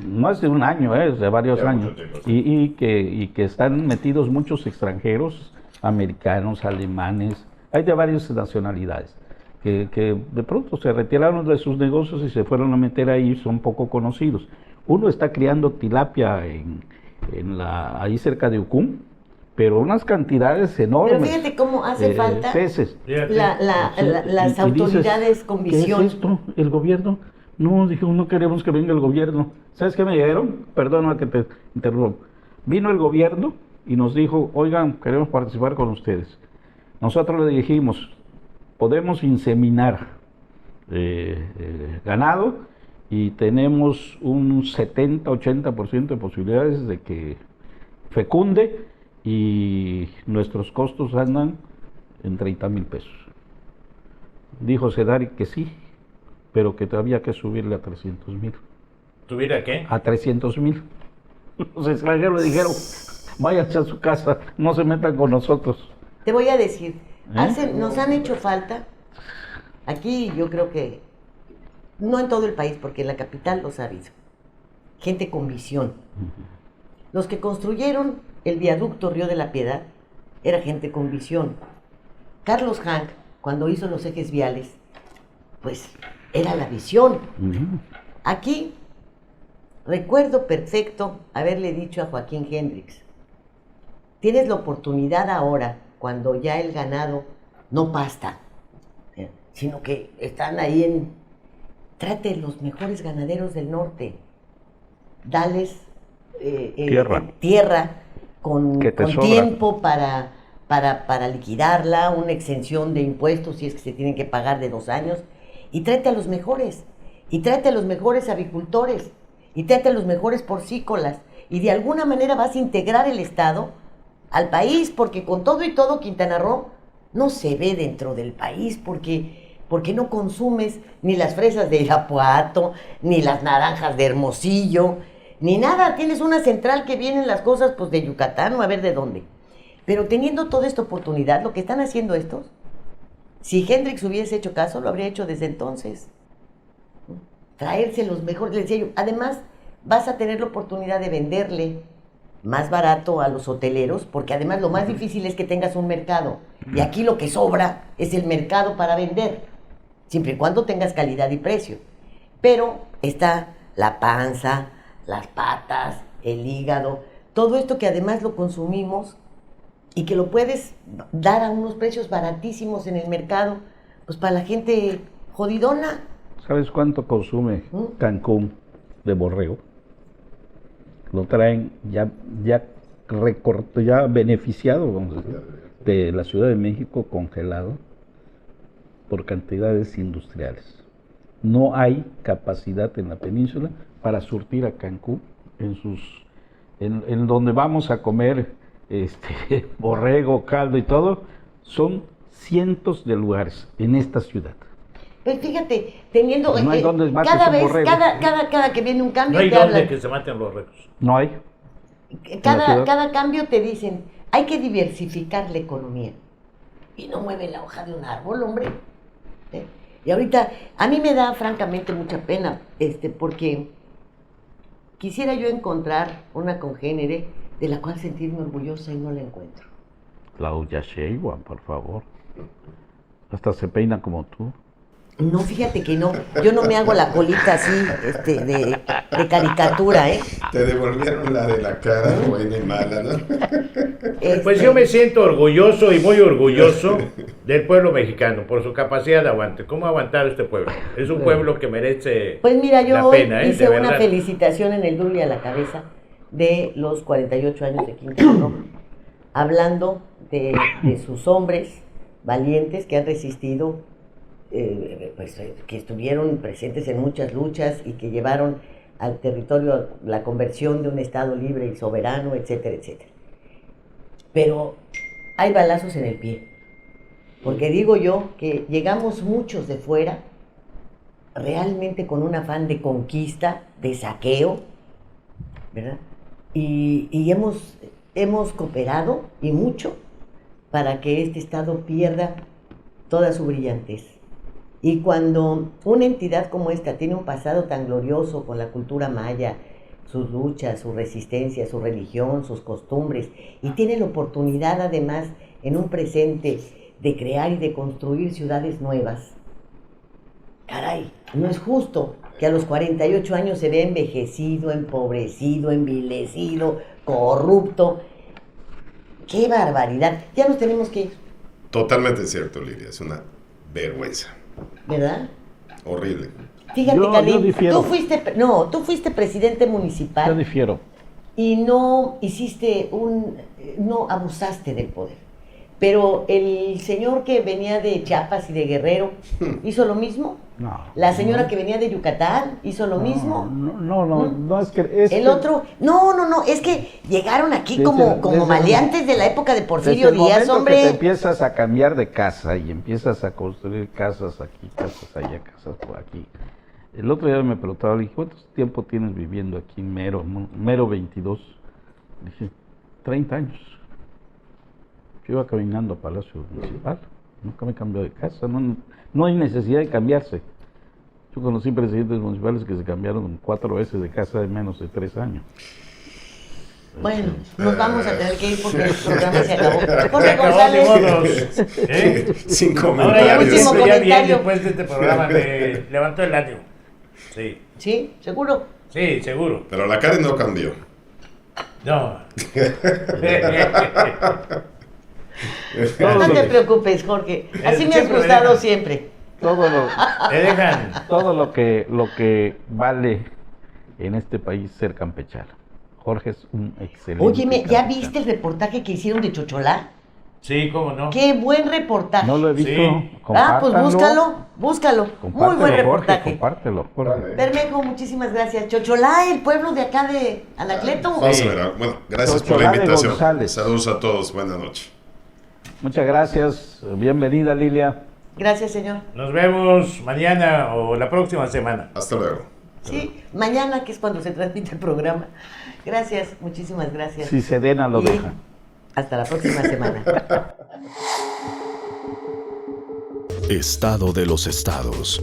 no es de un año, es de varios años, y que están metidos muchos extranjeros, americanos, alemanes, hay de varias nacionalidades, que de pronto se retiraron de sus negocios y se fueron a meter ahí, son poco conocidos. Uno está criando tilapia ahí cerca de Ucum, pero unas cantidades enormes. Pero fíjate cómo hace falta peces. las autoridades dices, con visión. ¿Qué es esto? ¿El gobierno? No, dijo, no queremos que venga el gobierno. ¿Sabes qué me dijeron? Perdona que te interrumpa. Vino el gobierno y nos dijo, oigan, queremos participar con ustedes. Nosotros le dijimos, podemos inseminar ganado y tenemos un 70-80% de posibilidades de que fecunde y nuestros costos andan en 30,000 pesos. Dijo Sedari que sí, pero que había que subirle a 300,000. ¿Tuviera qué? A 300,000. Los extranjeros le dijeron, váyanse a su casa, no se metan con nosotros. Te voy a decir, nos han hecho falta, aquí yo creo que, no en todo el país, porque en la capital los ha habido, gente con visión. Los que construyeron el viaducto Río de la Piedad era gente con visión. Carlos Hank, cuando hizo los ejes viales, pues era la visión. Aquí recuerdo perfecto haberle dicho a Joaquín Hendrix, tienes la oportunidad ahora, cuando ya el ganado no pasta, sino que están ahí trate los mejores ganaderos del norte, dales tierra con tiempo para liquidarla, una exención de impuestos si es que se tienen que pagar de 2 años, y tráete a los mejores, y tráete a los mejores avicultores, y tráete a los mejores porcícolas, y de alguna manera vas a integrar el Estado al país, porque con todo y todo Quintana Roo no se ve dentro del país, porque no consumes ni las fresas de Irapuato, ni las naranjas de Hermosillo, ni nada. Tienes una central que vienen las cosas pues de Yucatán o a ver de dónde. Pero teniendo toda esta oportunidad, lo que están haciendo estos, si Hendrix hubiese hecho caso, lo habría hecho desde entonces. Traerse los mejores, les decía yo. Además, vas a tener la oportunidad de venderle más barato a los hoteleros, porque además lo más difícil es que tengas un mercado. Y aquí lo que sobra es el mercado para vender, siempre y cuando tengas calidad y precio. Pero está la panza, las patas, el hígado, todo esto que además lo consumimos y que lo puedes dar a unos precios baratísimos en el mercado, pues para la gente jodidona. ¿Sabes cuánto consume Cancún de borrego? Lo traen ya beneficiado, vamos a decir, de la Ciudad de México, congelado por cantidades industriales. No hay capacidad en la península para surtir a Cancún en donde vamos a comer borrego, caldo y todo. Son cientos de lugares en esta ciudad. Pues fíjate, teniendo no hay donde cada vez, cada que viene un cambio, no hay te donde hablan. que se maten los borregos. No hay. Cada cambio te dicen, hay que diversificar la economía. Y no mueve la hoja de un árbol, hombre. Y ahorita, a mí me da francamente mucha pena, porque quisiera yo encontrar una congénere de la cual sentirme orgullosa y no la encuentro. Claudia Sheinbaum, por favor. Hasta se peina como tú. No, fíjate que no, yo no me hago la colita así, de caricatura, Te devolvieron la de la cara buena y mala, ¿no? Pues yo me siento orgulloso y muy orgulloso del pueblo mexicano por su capacidad de aguante. ¿Cómo ha aguantado este pueblo? Es un pueblo que merece pues mira, yo la pena, hice de una verdad. felicitación en el duro y a la cabeza de los 48 años de Quintana Roo, hablando de sus hombres valientes que han resistido, que estuvieron presentes en muchas luchas y que llevaron al territorio la conversión de un estado libre y soberano, etcétera, etcétera. Pero hay balazos en el pie, porque digo yo que llegamos muchos de fuera realmente con un afán de conquista, de saqueo, ¿verdad? Y hemos cooperado y mucho para que este estado pierda toda su brillantez. Y cuando una entidad como esta tiene un pasado tan glorioso con la cultura maya, sus luchas, su resistencia, su religión, sus costumbres, y tiene la oportunidad además en un presente de crear y de construir ciudades nuevas, caray, no es justo que a los 48 años se vea envejecido, empobrecido, envilecido, corrupto. ¡Qué barbaridad! Ya nos tenemos que ir. Totalmente cierto, Lilia, es una vergüenza. ¿Verdad? Horrible. Fíjate, Yo Carlín, difiero. tú fuiste presidente municipal. Yo difiero. Y no hiciste no abusaste del poder. Pero el señor que venía de Chiapas y de Guerrero hizo lo mismo. No. La señora que venía de Yucatán hizo lo mismo. No, es que... El otro, no, es que llegaron aquí como maleantes de la época de Porfirio Díaz, hombre. Que te empiezas a cambiar de casa y empiezas a construir casas aquí, casas allá, casas por aquí. El otro día me preguntaba, le dije, ¿cuánto tiempo tienes viviendo aquí en Mero 22? Le dije, 30 años. Yo iba caminando a Palacio Municipal, nunca me cambié de casa, no hay necesidad de cambiarse. Yo conocí presidentes municipales que se cambiaron 4 veces de casa en menos de 3 años. Bueno, nos vamos a tener que ir porque el programa se acabó. Jorge Acabó, González. Sin Ahora ya comentarios. Último ya bien, comentario. después de este programa me levantó el ánimo. Sí, ¿Sí? ¿Seguro? sí, seguro. Pero la Karen no cambió. No. No te preocupes, Jorge. Así me has Siempre me gustado dejan. siempre. Te dejan. Todo lo que vale en este país ser campechano. Jorge es un excelente Óyeme, ¿ya campechano. viste el reportaje que hicieron de Chocholá? Sí, cómo no. ¡Qué buen reportaje! No lo he visto. Sí. Pues Compártanlo. búscalo. Muy Compártelo, buen Jorge, reportaje. compártelo, Jorge. Bermejo, muchísimas gracias. Chocholá, el pueblo de acá de Anacleto. Vamos a ver. Bueno, gracias por la Chocholá de invitación. González. Saludos a todos. Buenas noches. Muchas gracias. Bienvenida, Lilia. Gracias, señor. Nos vemos mañana o la próxima semana. Hasta luego. Sí, mañana, que es cuando se transmite el programa. Gracias, muchísimas gracias. Si Sedena lo Y deja. hasta la próxima semana. Estado de los estados.